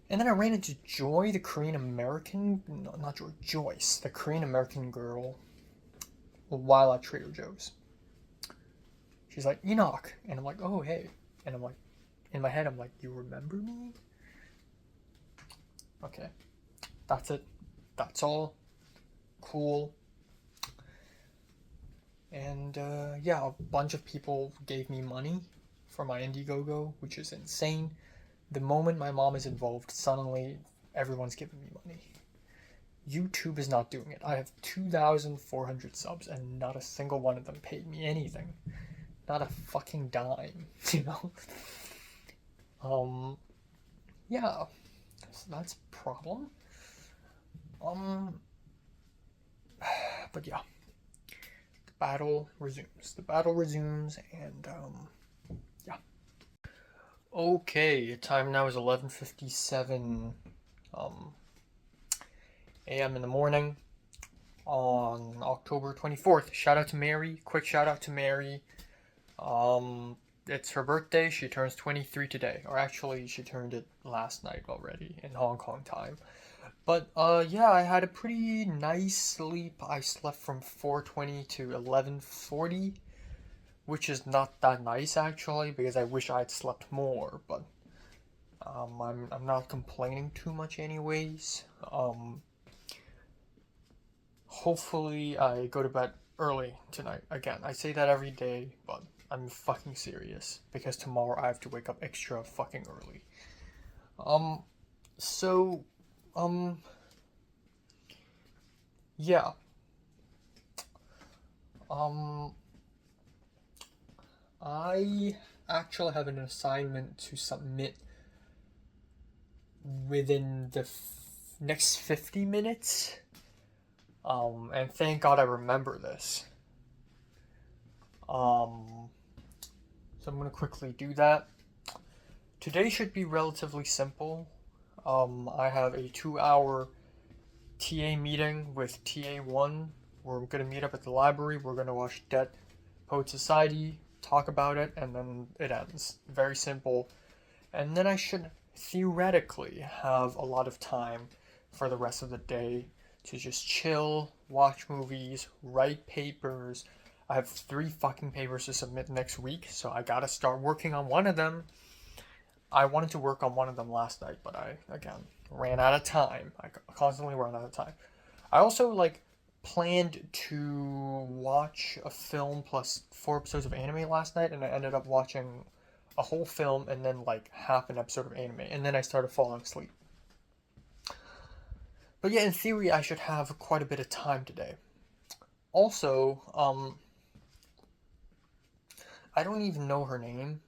And then I ran into Joy, the Korean American, no, not Joy, Joyce, the Korean American girl, while at Trader Joe's. She's like, "Enoch," and I'm like, "Oh hey," and I'm like, in my head I'm like, "You remember me?" Okay, that's it. That's all. Cool. And yeah, a bunch of people gave me money for my Indiegogo, which is insane. The moment my mom is involved, suddenly everyone's giving me money. YouTube is not doing it. I have 2,400 subs and not a single one of them paid me anything. Not a fucking dime, you know? Yeah, so that's a problem. But yeah. The battle resumes, and yeah. Okay, time now is 11:57 a.m. in the morning on October 24th. Shout out to Mary. Quick shout out to Mary. It's her birthday. She turns 23 today, or actually she turned it last night already in Hong Kong time. But yeah, I had a pretty nice sleep. I slept from 4:20 to 11:40, which is not that nice actually, because I wish I had slept more, but I'm not complaining too much anyways. Hopefully I go to bed early tonight. Again, I say that every day, but I'm fucking serious, because tomorrow I have to wake up extra fucking early. So yeah. I actually have an assignment to submit within the next 50 minutes. And thank God I remember this. So I'm gonna quickly do that. Today should be relatively simple. I have a 2-hour TA meeting with TA1, We're gonna meet up at the library. We're gonna watch Dead Poet Society, talk about it, and then it ends. Very simple. And then I should theoretically have a lot of time for the rest of the day to just chill, watch movies, write papers. I have 3 fucking papers to submit next week, so I gotta start working on one of them. I wanted to work on one of them last night, but I, again, ran out of time. I constantly run out of time. I also, planned to watch a film plus 4 episodes of anime last night, and I ended up watching a whole film and then, half an episode of anime, and then I started falling asleep. But yeah, in theory, I should have quite a bit of time today. Also, I don't even know her name.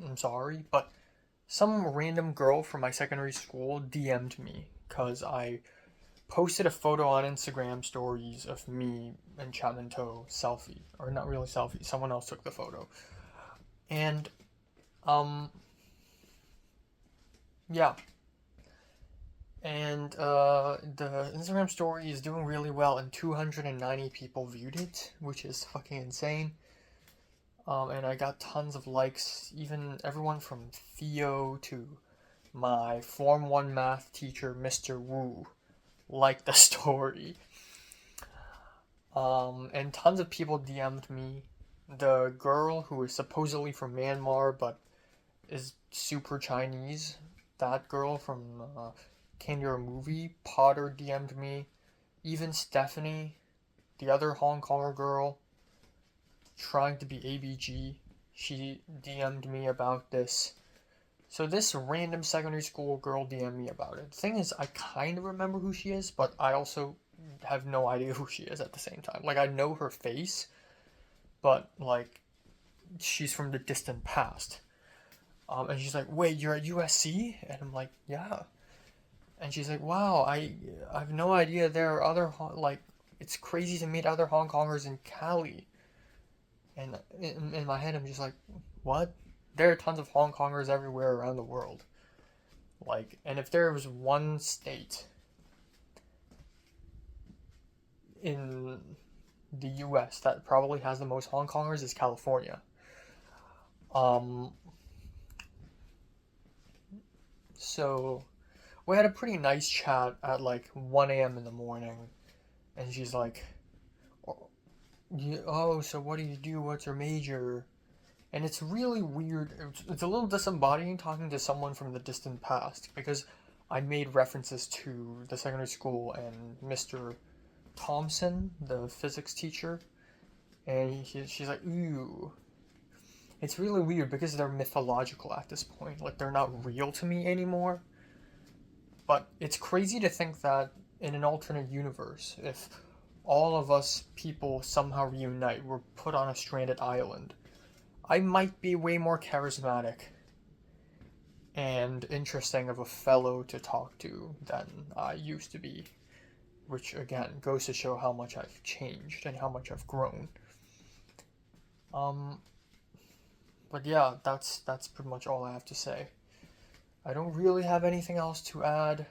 I'm sorry, but some random girl from my secondary school DM'd me because I posted a photo on Instagram stories of me and Chapman Toe selfie. Or not really selfie, someone else took the photo. And, yeah. And, the Instagram story is doing really well, and 290 people viewed it, which is fucking insane. And I got tons of likes, even everyone from Theo to my Form 1 math teacher, Mr. Wu, liked the story. And tons of people DM'd me. The girl who is supposedly from Myanmar but is super Chinese, that girl from Candy or Movie, Potter DM'd me. Even Stephanie, the other Hong Konger girl, trying to be ABG, she DM'd me about this. So this random secondary school girl DM'd me about it. The thing is, I kind of remember who she is, but I also have no idea who she is at the same time. I know her face, but, she's from the distant past. And she's like, wait, you're at USC? And I'm like, yeah. And she's like, wow, I have no idea there are other, it's crazy to meet other Hong Kongers in Cali. And in my head, I'm just like, what? There are tons of Hong Kongers everywhere around the world. And if there was one state in the US that probably has the most Hong Kongers, is California. So we had a pretty nice chat at 1 a.m. in the morning, and she's like, oh, so what do you do? What's your major? And it's really weird. It's a little disembodying talking to someone from the distant past, because I made references to the secondary school and Mr. Thompson, the physics teacher, and she's like, ooh. It's really weird because they're mythological at this point. They're not real to me anymore. But it's crazy to think that in an alternate universe, if all of us people somehow reunite, we're put on a stranded island, I might be way more charismatic and interesting of a fellow to talk to than I used to be. Which, again, goes to show how much I've changed and how much I've grown. But yeah, that's pretty much all I have to say. I don't really have anything else to add.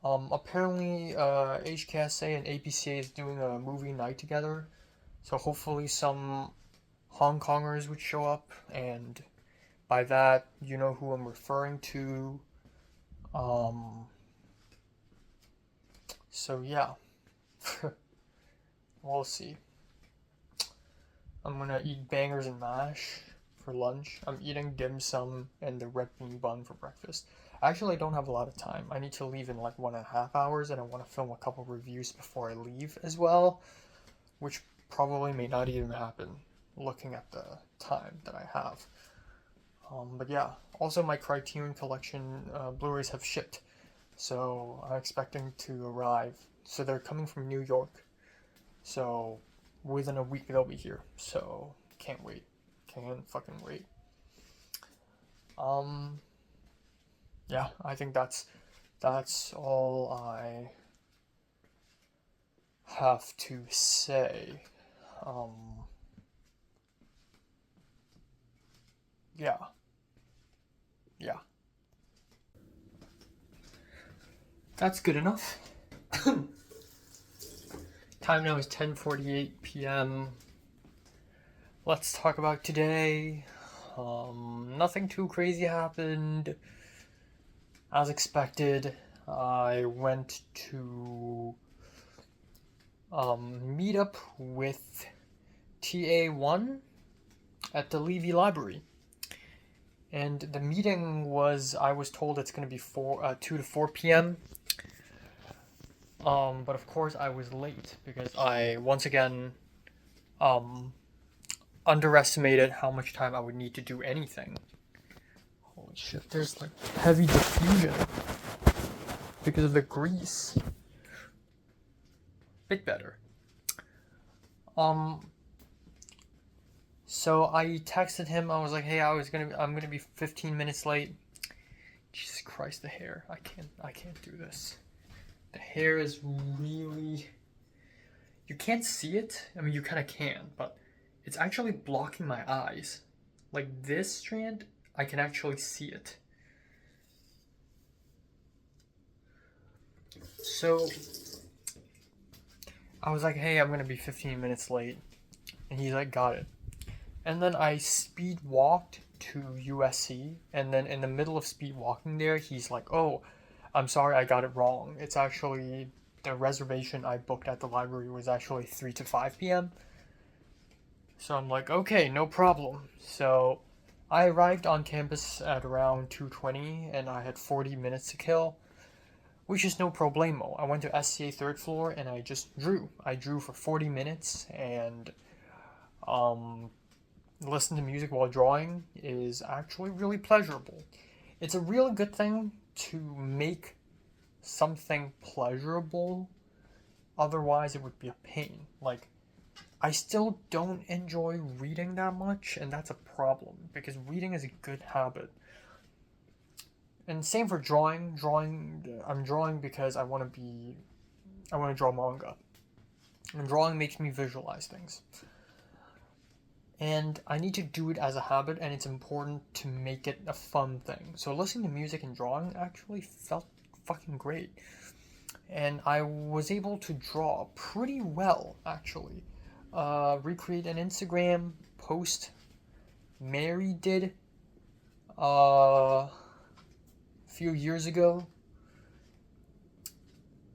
Apparently, HKSA and APCA is doing a movie night together, so hopefully some Hong Kongers would show up, and by that, you know who I'm referring to. So yeah, we'll see. I'm gonna eat bangers and mash for lunch. I'm eating dim sum and the red bean bun for breakfast. I actually don't have a lot of time. I need to leave in 1.5 hours, and I want to film a couple reviews before I leave as well, which probably may not even happen looking at the time that I have. But yeah, also my Criterion Collection Blu-rays have shipped, so I'm expecting to arrive. So they're coming from New York, so within a week they'll be here, so can't wait. Can't fucking wait. Yeah, I think that's all I have to say. Yeah. That's good enough. Time now is 10:48 p.m. Let's talk about today. Nothing too crazy happened. As expected, I went to meet up with TA1 at the Levy Library. And the meeting was, I was told it's going to be 2 to 4 p.m. But of course I was late because I, once again, underestimated how much time I would need to do anything. Holy shit, there's like heavy diffusion because of the grease. Bit better. So I texted him, I was like, hey, I'm gonna be 15 minutes late. Jesus Christ, the hair. I can't do this. The hair is really, you can't see it. I mean, you kind of can, but it's actually blocking my eyes. Like this strand, I can actually see it. So I was like, hey, I'm gonna be 15 minutes late. And he's like, got it. And then I speed walked to USC, and then in the middle of speed walking there, he's like, oh, I'm sorry, I got it wrong. It's actually, the reservation I booked at the library was actually 3 to 5 p.m. So I'm like, okay, no problem. So I arrived on campus at around 2:20, and I had 40 minutes to kill, which is no problemo. I went to SCA 3rd floor, and I just drew. I drew for 40 minutes, and listen to music while drawing is actually really pleasurable. It's a really good thing to make something pleasurable, otherwise it would be a pain. Like, I still don't enjoy reading that much, and that's a problem, because reading is a good habit. And same for drawing. I'm drawing because I want to draw manga. And drawing makes me visualize things. And I need to do it as a habit, and it's important to make it a fun thing. So listening to music and drawing actually felt fucking great. And I was able to draw pretty well, actually. Recreate an Instagram post Mary did a few years ago.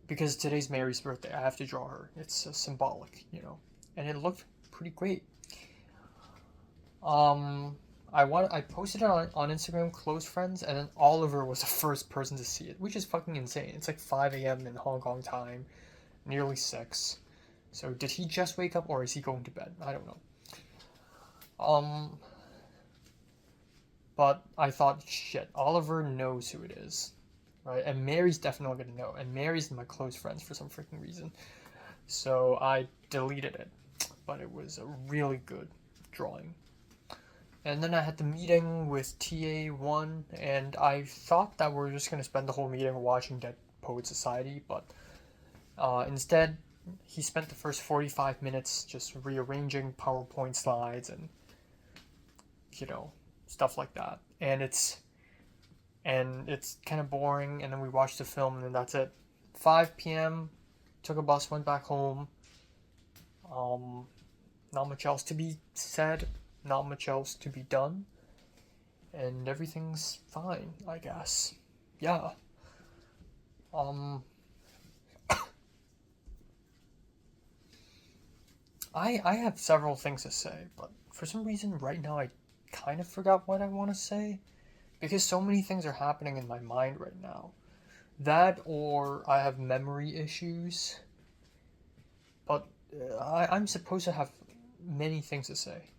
Because today's Mary's birthday, I have to draw her. It's symbolic, you know. And it looked pretty great. I posted it on Instagram, close friends, and then Oliver was the first person to see it, which is fucking insane. It's like 5 a.m. in Hong Kong time, nearly 6. So did he just wake up, or is he going to bed? I don't know. But I thought, shit, Oliver knows who it is, right? And Mary's definitely gonna know, and Mary's my close friends for some freaking reason. So I deleted it, but it was a really good drawing. And then I had the meeting with TA1, and I thought that we were just going to spend the whole meeting watching Dead Poet Society, but instead, he spent the first 45 minutes just rearranging PowerPoint slides and, you know, stuff like that. And it's kind of boring, and then we watched the film, and then that's it. 5 p.m., took a bus, went back home. Not much else to be said. Not much else to be done, and everything's fine, I guess. Yeah. I have several things to say, but for some reason right now I kind of forgot what I want to say, because so many things are happening in my mind right now. That, or I have memory issues, but I'm supposed to have many things to say.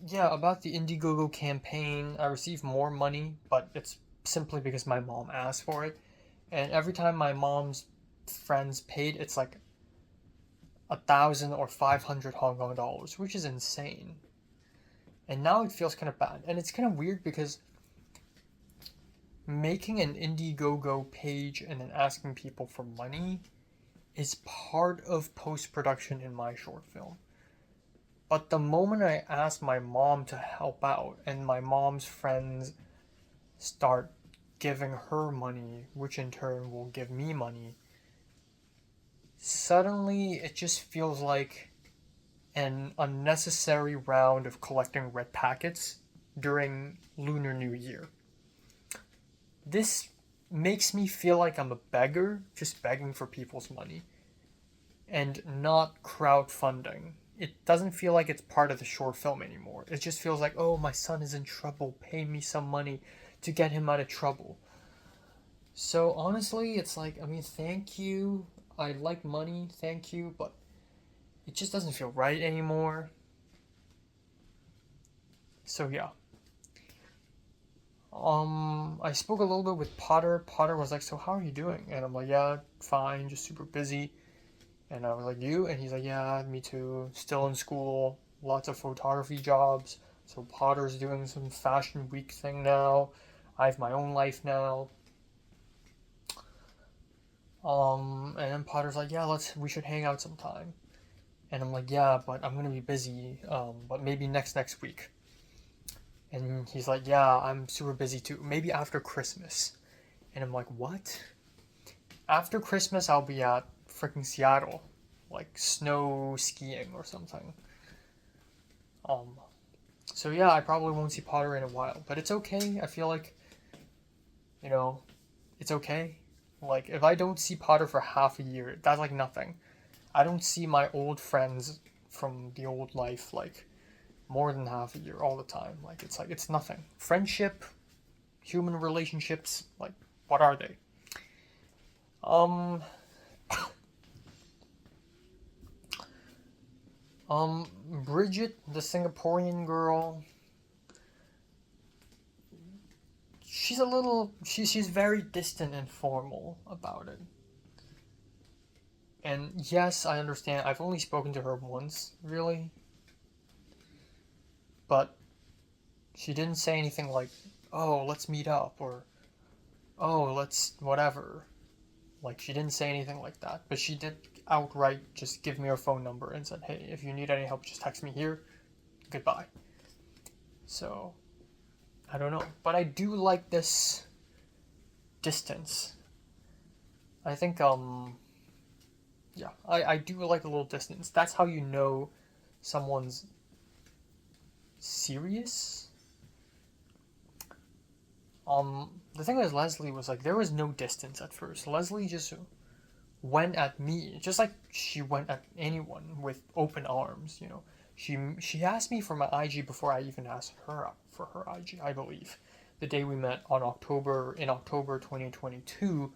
Yeah, about the Indiegogo campaign, I received more money, but it's simply because my mom asked for it. And every time my mom's friends paid, it's like 1,000 or 500 Hong Kong dollars, which is insane. And now it feels kind of bad. And it's kind of weird because making an Indiegogo page and then asking people for money is part of post-production in my short film. But the moment I ask my mom to help out and my mom's friends start giving her money, which in turn will give me money, suddenly it just feels like an unnecessary round of collecting red packets during Lunar New Year. This makes me feel like I'm a beggar, just begging for people's money, and not crowdfunding. It doesn't feel like it's part of the short film anymore. It just feels like, oh, my son is in trouble, pay me some money to get him out of trouble. So honestly, it's like, I mean, thank you. I like money, thank you, but it just doesn't feel right anymore. So yeah. I spoke a little bit with Potter. Potter was like, so how are you doing? And I'm like, yeah, fine, just super busy. And I was like, you? And he's like, yeah, me too. Still in school, lots of photography jobs. So Potter's doing some fashion week thing now. I have my own life now. And then Potter's like, yeah, we should hang out sometime. And I'm like, yeah, but I'm gonna be busy. But maybe next week. And he's like, yeah, I'm super busy too. Maybe after Christmas. And I'm like, what? After Christmas, I'll be at freaking Seattle, like snow skiing or something. So yeah, I probably won't see Potter in a while, but it's okay. I feel like, it's okay. Like, if I don't see Potter for half a year, that's like nothing. I don't see my old friends from the old life, like, more than half a year all the time. Like, it's nothing. Friendship, human relationships, like, what are they? Bridget, the Singaporean girl, she's very distant and formal about it. And yes, I understand, I've only spoken to her once, really. But she didn't say anything like, oh, let's meet up, or, oh, let's whatever. Like, she didn't say anything like that. But she did outright just give me her phone number and said, hey, if you need any help, just text me here. Goodbye. So, I don't know. But I do like this distance. I think, yeah, I do like a little distance. That's how you know someone's serious. The thing with Leslie was like, there was no distance at first. Leslie just went at me, just like she went at anyone, with open arms, She asked me for my IG before I even asked her for her IG, I believe. The day we met in October 2022.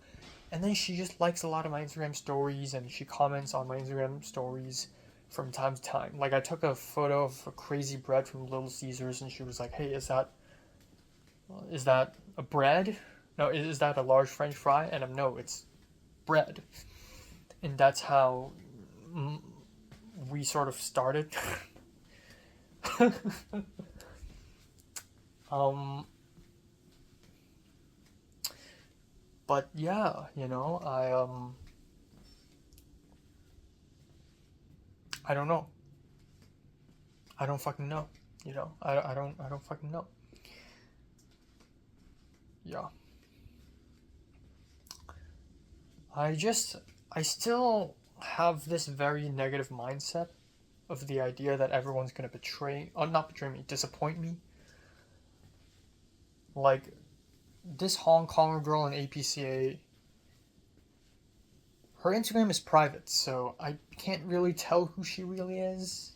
And then she just likes a lot of my Instagram stories, and she comments on my Instagram stories from time to time. Like, I took a photo of a crazy bread from Little Caesars, and she was like, hey, is that a bread? No, is that a large French fry? And I'm, no, it's bread. And that's how we sort of started. But yeah, I don't know. I don't fucking know. I don't fucking know. Yeah. I still have this very negative mindset of the idea that everyone's gonna disappoint me. Like, this Hong Konger girl in APCA, her Instagram is private, so I can't really tell who she really is.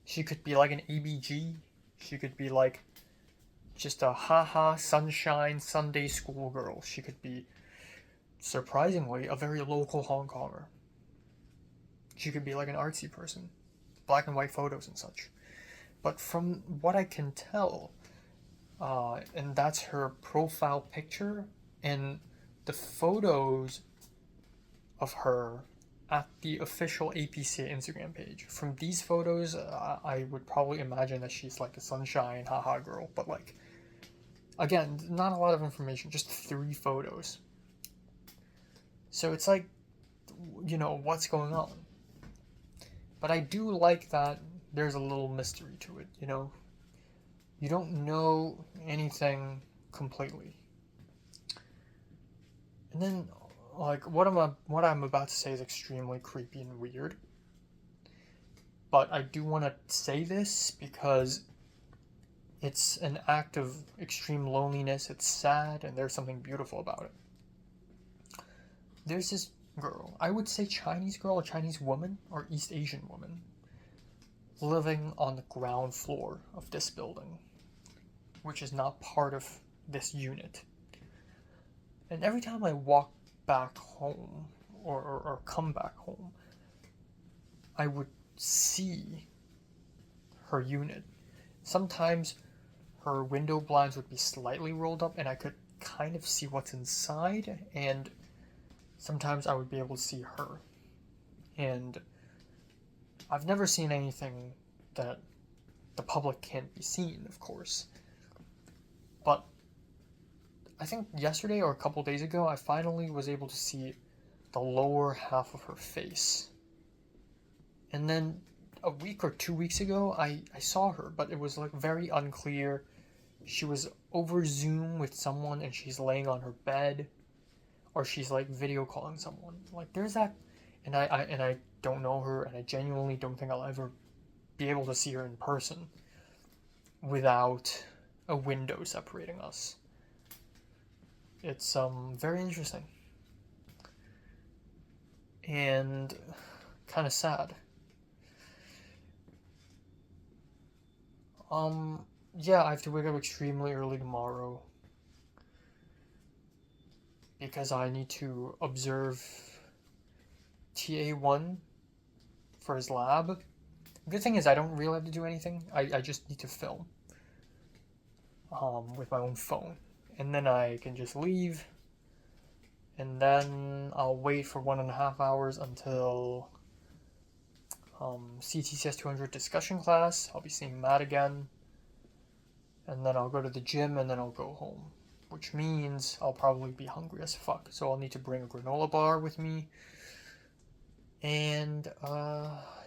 She could be like an ABG. She could be like just a haha sunshine Sunday school girl. She could be, surprisingly, a very local Hong Konger. She could be like an artsy person, black and white photos and such. But from what I can tell, and that's her profile picture, and the photos of her at the official APCA Instagram page. From these photos, I would probably imagine that she's like a sunshine haha girl, but like, again, not a lot of information, just 3 photos. So it's like, what's going on? But I do like that there's a little mystery to it, you know? You don't know anything completely. And then, like, what I'm about to say is extremely creepy and weird. But I do want to say this because it's an act of extreme loneliness, it's sad, and there's something beautiful about it. There's this girl, I would say Chinese girl, or Chinese woman, or East Asian woman, living on the ground floor of this building, which is not part of this unit. And every time I walk back home, or come back home, I would see her unit. Sometimes her window blinds would be slightly rolled up and I could kind of see what's inside, and sometimes I would be able to see her. And I've never seen anything that the public can't be seen, of course. But I think yesterday or a couple days ago, I finally was able to see the lower half of her face. And then a week or 2 weeks ago, I saw her, but it was like very unclear. She was over Zoom with someone and she's laying on her bed, or she's like video calling someone. Like there's that, and I don't know her, and I genuinely don't think I'll ever be able to see her in person without a window separating us. It's very interesting and kind of sad. Yeah, I have to wake up extremely early tomorrow because I need to observe TA1 for his lab. The good thing is I don't really have to do anything. I just need to film with my own phone. And then I can just leave. And then I'll wait for 1.5 hours until CTCS 200 discussion class. I'll be seeing Matt again. And then I'll go to the gym and then I'll go home. Which means I'll probably be hungry as fuck. So I'll need to bring a granola bar with me. And,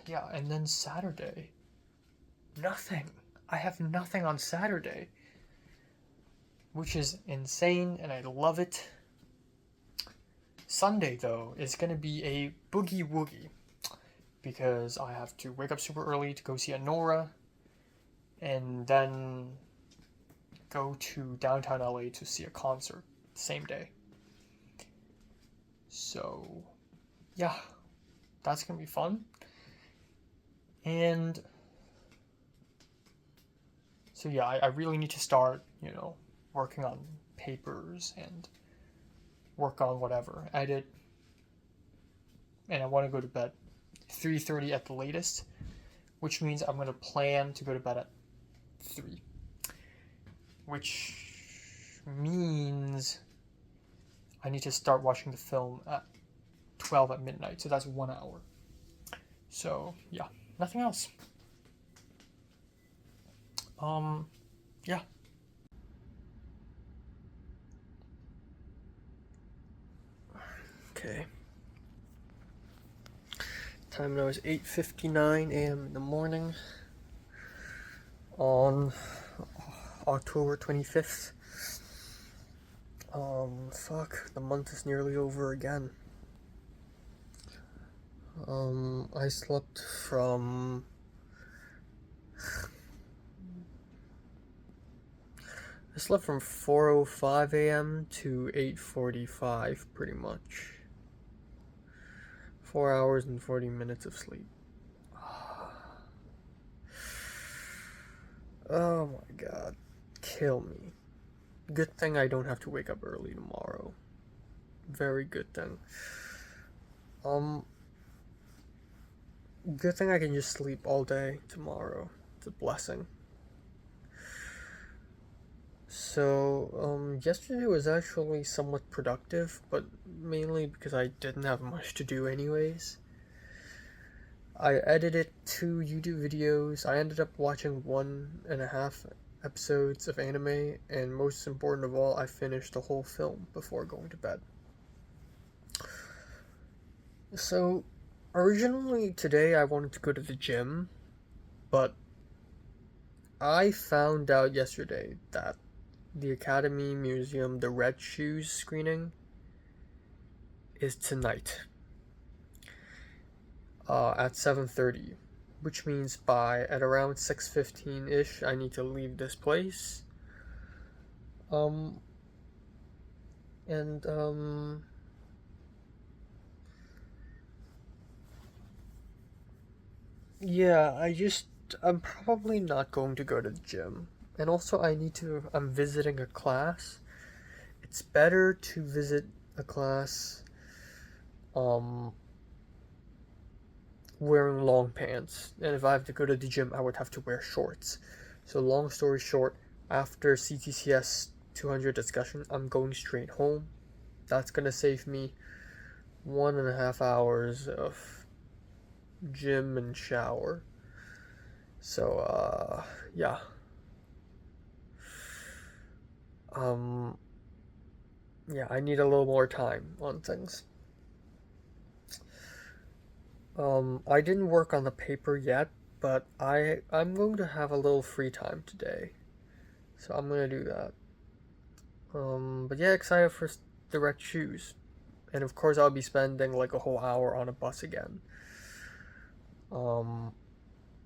yeah, and then Saturday. Nothing. I have nothing on Saturday. Which is insane, and I love it. Sunday, though, is going to be a boogie woogie. Because I have to wake up super early to go see Anora. And then go to downtown LA to see a concert the same day. So, yeah. That's going to be fun. And so, yeah, I really need to start, you know, working on papers and work on whatever, edit. And I want to go to bed 3:30 at the latest, which means I'm going to plan to go to bed at 3. Which means I need to start watching the film at 12 at midnight, so that's 1 hour. So, yeah, nothing else. Yeah. Okay. Time now is 8:59 a.m. in the morning on October 25th. Fuck, the month is nearly over again. I slept from I slept from 4:05 a.m. to 8:45, pretty much. 4 hours and 40 minutes of sleep. Oh my god. Kill me. Good thing I don't have to wake up early tomorrow. Very good thing. Good thing I can just sleep all day tomorrow. It's a blessing. So, yesterday was actually somewhat productive, but mainly because I didn't have much to do anyways. I edited 2 YouTube videos. I ended up watching 1.5 episodes of anime, and most important of all, I finished the whole film before going to bed. So, originally today I wanted to go to the gym, But I found out yesterday that the Academy Museum, the Red Shoes screening, is tonight at 7:30, which means at around 6:15-ish I need to leave this place. Yeah, I'm probably not going to go to the gym. And also I'm visiting a class. It's better to visit a class wearing long pants. And if I have to go to the gym, I would have to wear shorts. So long story short, after CTCS 200 discussion, I'm going straight home. That's gonna save me 1.5 hours of gym and shower. So yeah. Yeah, I need a little more time on things. I didn't work on the paper yet, but I'm going to have a little free time today, so I'm gonna do that. But yeah, excited for the Red Shoes, and of course I'll be spending like a whole hour on a bus again.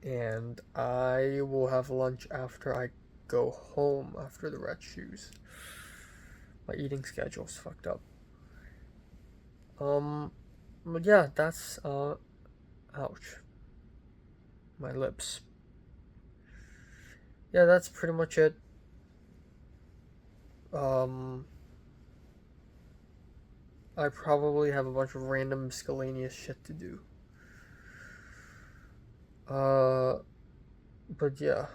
And I will have lunch after I go home after the Red Shoes. My eating schedule's fucked up. But yeah, that's ouch. My lips. Yeah, that's pretty much it. I probably have a bunch of random miscellaneous shit to do. But yeah.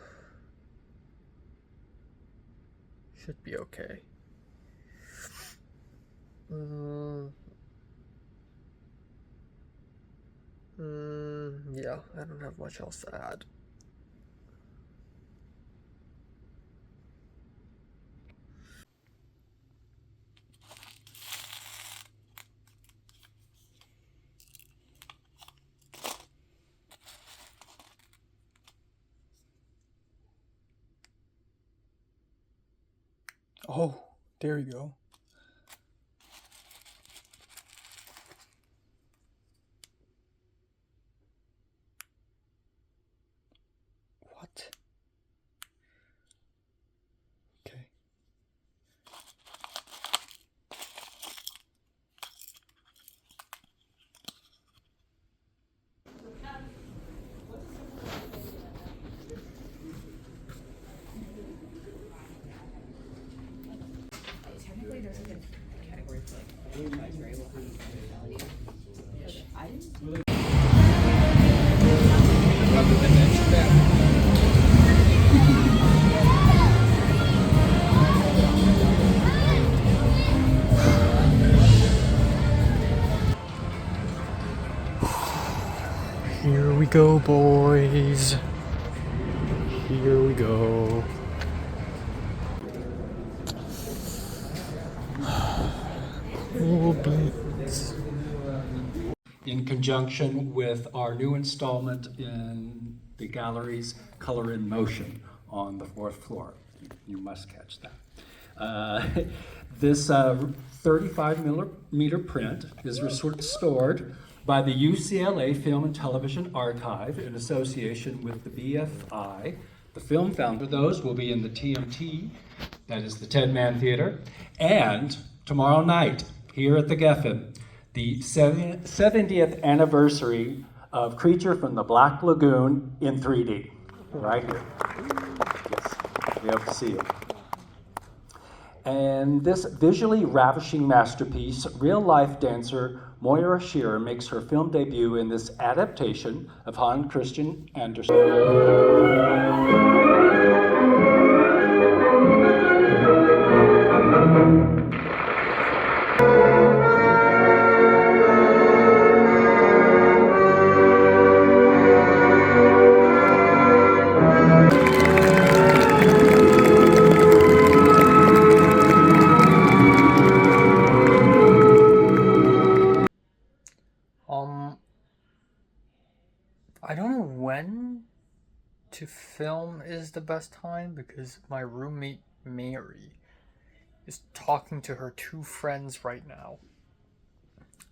Should be okay. Yeah, I don't have much else to add. Oh, there you go. What? Okay. Technically, there's like a category for like variable functionality. I didn't. Here we go, boys. Here we go. Cool beans. In conjunction with our new installment in the gallery's Color in Motion on the 4th floor. You must catch that. This 35 millimeter print is restored by the UCLA Film and Television Archive in association with the BFI. The film found for those will be in the TMT, that is the Ted Mann Theater, and tomorrow night here at the Geffen, the 70th anniversary of Creature from the Black Lagoon in 3D, right here. Yes, we hope to see you. And this visually ravishing masterpiece, real-life dancer Moira Shearer makes her film debut in this adaptation of Hans Christian Andersen. I don't know when is the best time because my roommate Mary is talking to her 2 friends right now.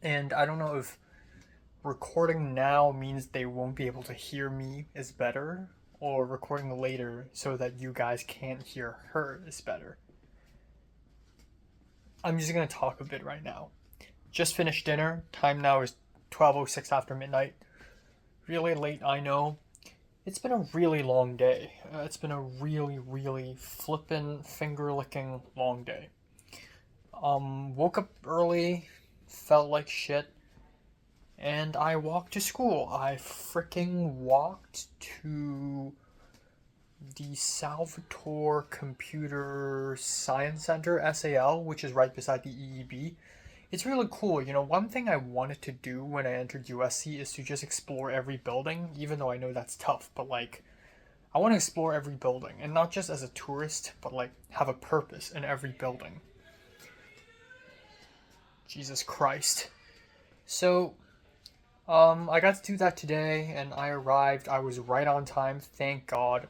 And I don't know if recording now means they won't be able to hear me is better, or recording later so that you guys can't hear her is better. I'm just gonna talk a bit right now. Just finished dinner. Time now is 12:06 after midnight. Really late, I know. It's been a really long day. It's been a really flippin' finger-licking long day. Woke up early, felt like shit, and I walked to school. I freaking walked to the Salvatore Computer Science Center, SAL, which is right beside the EEB. It's really cool. You know, one thing I wanted to do when I entered USC is to just explore every building, even though I know that's tough, but like, I want to explore every building, and not just as a tourist, but like, have a purpose in every building. Jesus Christ. So, I got to do that today, and I arrived. I was right on time, thank God.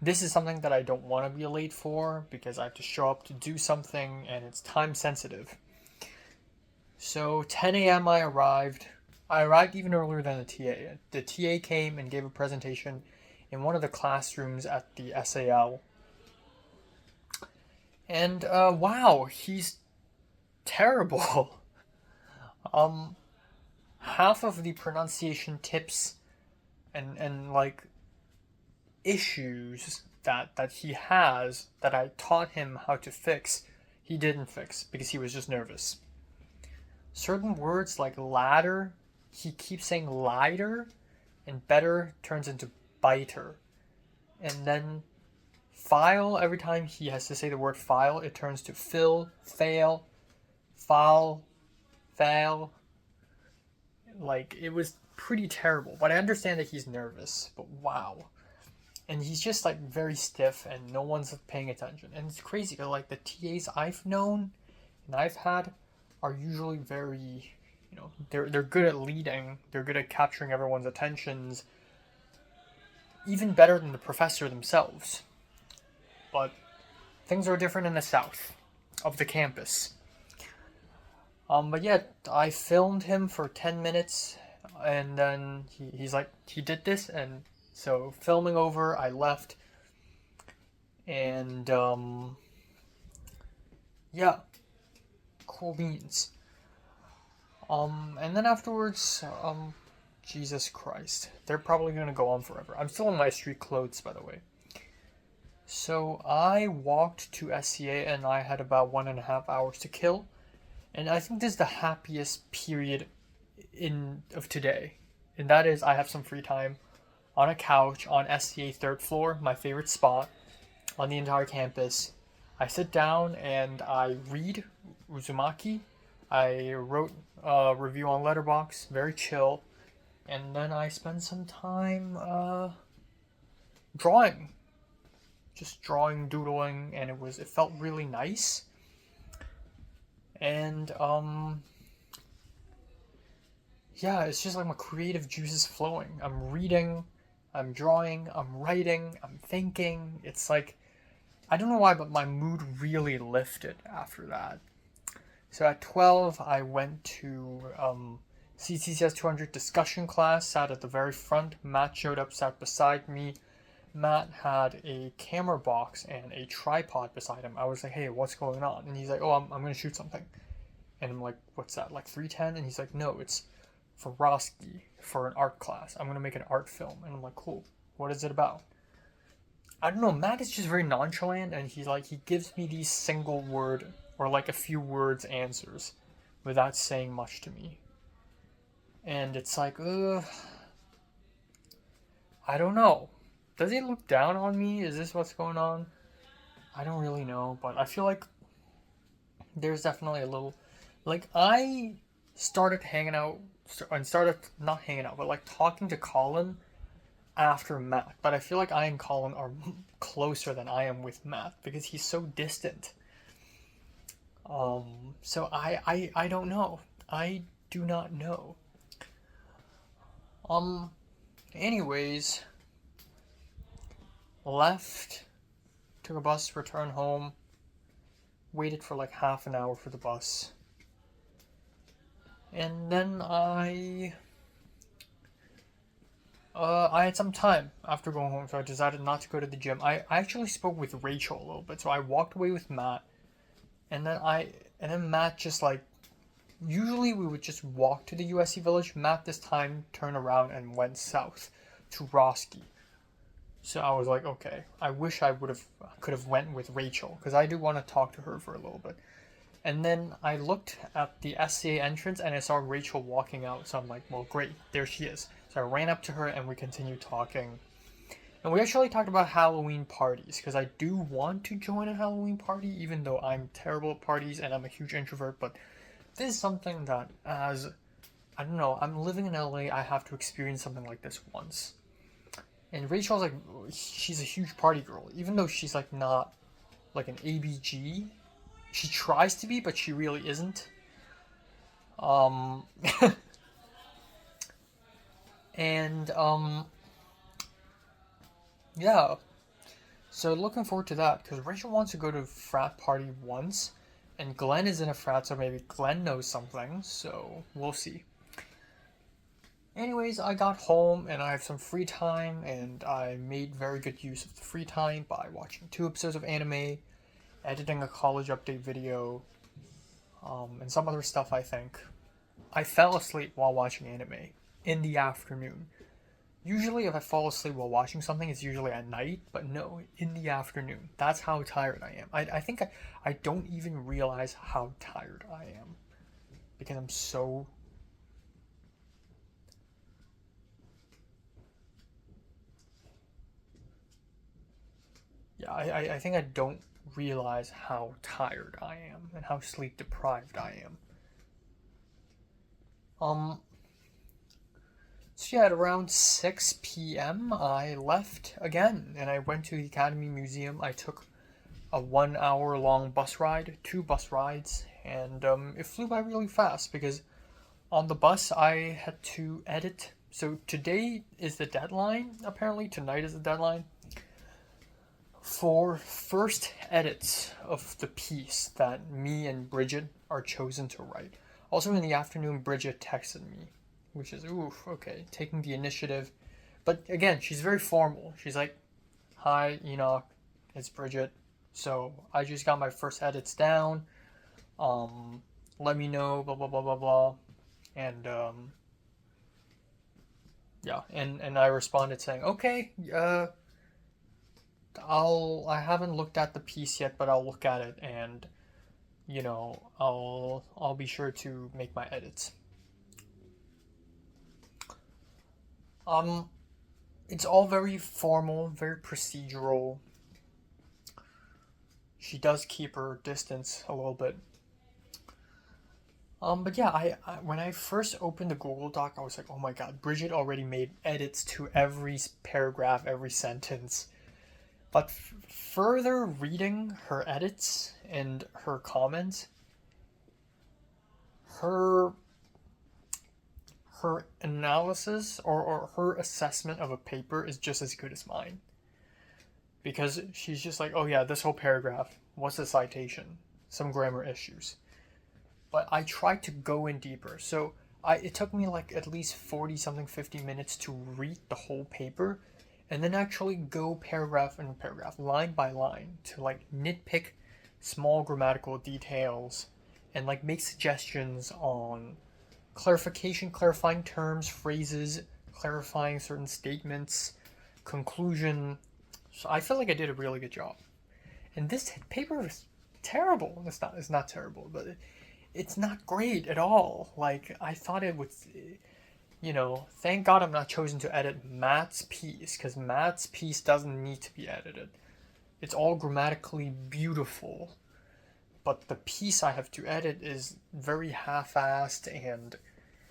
This is something that I don't want to be late for, because I have to show up to do something, and it's time sensitive. So 10 a.m. I arrived. I arrived even earlier than the TA. The TA came and gave a presentation in one of the classrooms at the SAL. And wow, he's terrible. Half of the pronunciation tips and like issues that he has that I taught him how to fix, he didn't fix because he was just nervous. Certain words like ladder, he keeps saying lighter, and better turns into biter. And then file, every time he has to say the word file, it turns to fill, fail, file, fail. Like, it was pretty terrible. But I understand that he's nervous, but wow. And he's just like very stiff and no one's paying attention. And it's crazy, like the TAs I've known and I've had are usually very, you know, they're good at leading, they're good at capturing everyone's attentions, even better than the professor themselves. But things are different in the south of the campus. But yeah, I filmed him for 10 minutes, and then he's like, he did this, and so filming over, I left, and yeah, cool beans. And then afterwards, Jesus Christ, they're probably gonna go on forever. I'm still in my street clothes, by the way. So I walked to SCA, and I had about 1.5 hours to kill. And I think this is the happiest period of today. And that is, I have some free time on a couch on SCA 3rd floor, my favorite spot on the entire campus. I sit down and I read Uzumaki. I wrote a review on Letterboxd, very chill. And then I spend some time drawing. Just drawing, doodling, and it felt really nice. And yeah, it's just like my creative juices flowing. I'm reading, I'm drawing, I'm writing, I'm thinking. It's like, I don't know why, but my mood really lifted after that. So at 12, I went to CCCS 200 discussion class, sat at the very front. Matt showed up, sat beside me. Matt had a camera box and a tripod beside him. I was like, hey, what's going on? And he's like, oh, I'm going to shoot something. And I'm like, what's that, like 310? And he's like, no, it's for Roski, for an art class. I'm going to make an art film. And I'm like, cool. What is it about? I don't know. Matt is just very nonchalant, and he gives me these single word or like a few words answers without saying much to me. And it's like, I don't know. Does he look down on me? Is this what's going on? I don't really know, but I feel like there's definitely a little, like, I started hanging out, and started not hanging out, but like talking to Colin after Matt. But I feel like I and Colin are closer than I am with Matt because he's so distant. So I don't know. I do not know. Anyways, left, took a bus, returned home, waited for like half an hour for the bus. And then I had some time after going home, so I decided not to go to the gym. I actually spoke with Rachel a little bit, so I walked away with Matt, and then Matt just like, usually we would just walk to the USC Village. Matt this time turned around and went south to Roski. So I was like, okay, I wish I could have went with Rachel, because I do want to talk to her for a little bit. And then I looked at the SCA entrance and I saw Rachel walking out, so I'm like, well, great, there she is. So I ran up to her and we continued talking. And we actually talked about Halloween parties, because I do want to join a Halloween party, even though I'm terrible at parties and I'm a huge introvert. But this is something that, I don't know, I'm living in LA, I have to experience something like this once. And Rachel's like, she's a huge party girl, even though she's like not like an ABG. She tries to be, but she really isn't. And yeah. So looking forward to that, because Rachel wants to go to frat party once, and Glenn is in a frat, so maybe Glenn knows something, so we'll see. Anyways, I got home and I have some free time, and I made very good use of the free time by watching 2 episodes of anime, editing a college update video, and some other stuff, I think. I fell asleep while watching anime in the afternoon. Usually if I fall asleep while watching something, it's usually at night, but no, in the afternoon. That's how tired I am. I think I don't even realize how tired I am, because I'm so... Yeah, I think I don't realize how tired I am and how sleep deprived I am. So yeah, at around 6 p.m. I left again and I went to the Academy Museum. I took a 1 hour long bus ride, 2 bus rides, and it flew by really fast because on the bus I had to edit. So today is the deadline, apparently. Tonight is the deadline for first edits of the piece that me and Bridget are chosen to write. Also in the afternoon, Bridget texted me, which is, oof, okay, taking the initiative. But again, she's very formal. She's like, hi, Enoch, it's Bridget. So I just got my first edits down. Let me know, blah, blah, blah, blah, blah. And, yeah, and I responded saying, okay, I haven't looked at the piece yet, but I'll look at it, and you know, I'll be sure to make my edits. It's all very formal, very procedural. She does keep her distance a little bit. But yeah, I when I first opened the Google Doc, I was like, oh my god, Bridget already made edits to every paragraph, every sentence. But further reading her edits and her comments, her analysis or her assessment of a paper is just as good as mine. Because she's just like, oh yeah, this whole paragraph, what's the citation? Some grammar issues. But I tried to go in deeper. So it took me like at least 40-something, 50 minutes to read the whole paper, and then actually go paragraph and paragraph, line by line, to like nitpick small grammatical details and like make suggestions on clarification, clarifying terms, phrases, clarifying certain statements, conclusion. So I feel like I did a really good job. And this paper is terrible. It's not terrible, but it's not great at all. Like, I thought it would... You know, thank God I'm not chosen to edit Matt's piece, because Matt's piece doesn't need to be edited. It's all grammatically beautiful. But the piece I have to edit is very half-assed and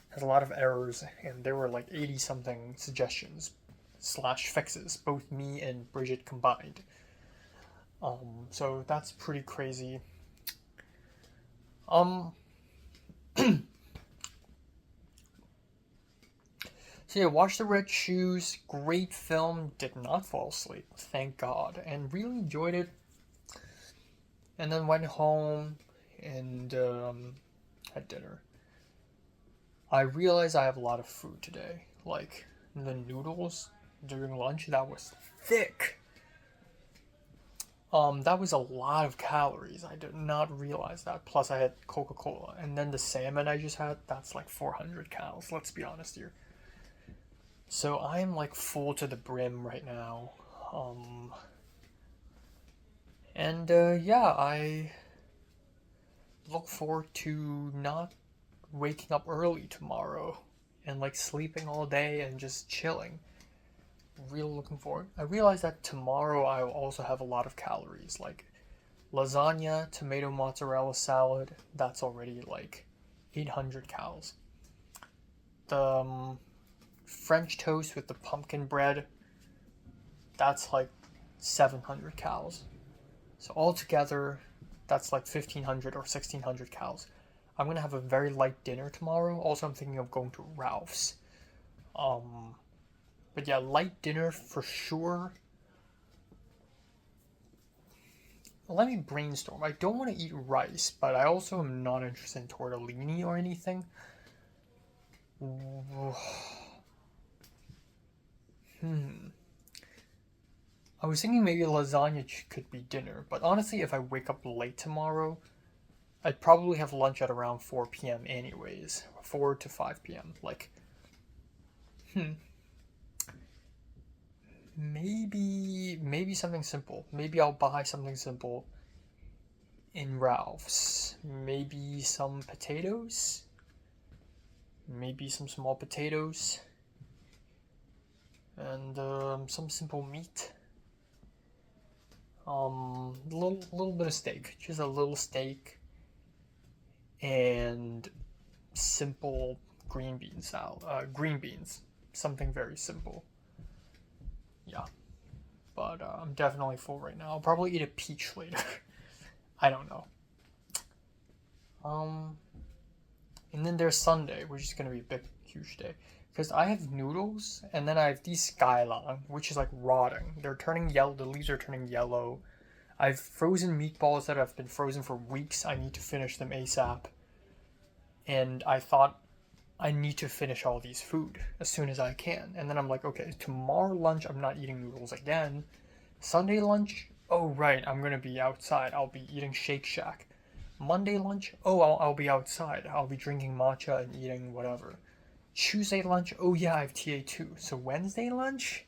has a lot of errors, and there were like 80-something suggestions / fixes, both me and Bridget combined. So that's pretty crazy. So yeah, watched The Red Shoes. Great film. Did not fall asleep, thank God, and really enjoyed it. And then went home and had dinner. I realized I have a lot of food today. Like the noodles during lunch, that was thick. That was a lot of calories. I did not realize that. Plus I had Coca-Cola. And then the salmon I just had, that's like 400 calories, let's be honest here. So I am like full to the brim right now. Yeah, I look forward to not waking up early tomorrow and like sleeping all day and just chilling. Really looking forward. I realize that tomorrow I will also have a lot of calories, like lasagna, tomato mozzarella salad. That's already like 800 calories. The French toast with the pumpkin bread, that's like 700 calories. So altogether, that's like 1500 or 1600 calories. I'm gonna have a very light dinner tomorrow. Also, I'm thinking of going to Ralph's. But yeah, light dinner for sure. Let me brainstorm. I don't want to eat rice, but I also am not interested in tortellini or anything. I was thinking maybe lasagna could be dinner, but honestly, if I wake up late tomorrow, I'd probably have lunch at around 4 p.m. anyways. 4 to 5 p.m. Like, Maybe something simple. Maybe I'll buy something simple in Ralph's. Maybe some potatoes. Maybe some small potatoes. And some simple meat. Little bit of steak. Just a little steak. And simple green bean salad. Green beans. Something very simple. Yeah, but I'm definitely full right now. I'll probably eat a peach later. I don't know. And then there's Sunday, which is gonna be a big, huge day, because I have noodles, and then I have these skyline, which is like rotting. They're turning yellow. The leaves are turning yellow. I've frozen meatballs that have been frozen for weeks. I need to finish them ASAP. And I thought I need to finish all these food as soon as I can. And then I'm like, okay, tomorrow lunch, I'm not eating noodles again. Sunday lunch, oh right, I'm gonna be outside. I'll be eating Shake Shack. Monday lunch, oh, I'll be outside. I'll be drinking matcha and eating whatever. Tuesday lunch, oh yeah, I have TA too. So Wednesday lunch?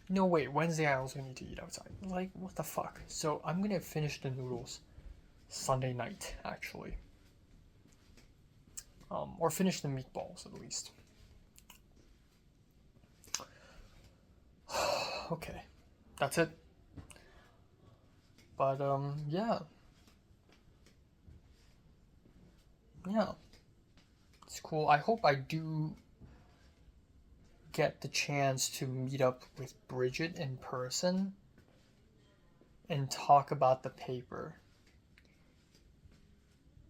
No, wait, Wednesday I also need to eat outside. Like, what the fuck? So I'm gonna finish the noodles Sunday night, actually. Or finish the meatballs at least. Okay, that's it. But yeah, it's cool. I hope I do get the chance to meet up with Bridget in person and talk about the paper.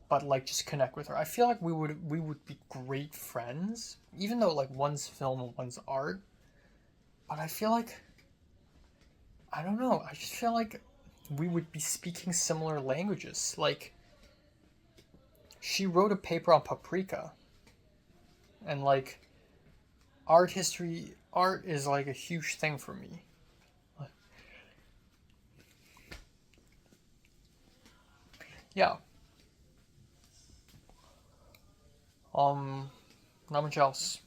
But like just connect with her. I feel like we would be great friends, even though like one's film and one's art. But I feel like, I don't know, I just feel like we would be speaking similar languages. Like, she wrote a paper on paprika, and like art is like a huge thing for me. Yeah. Not much else.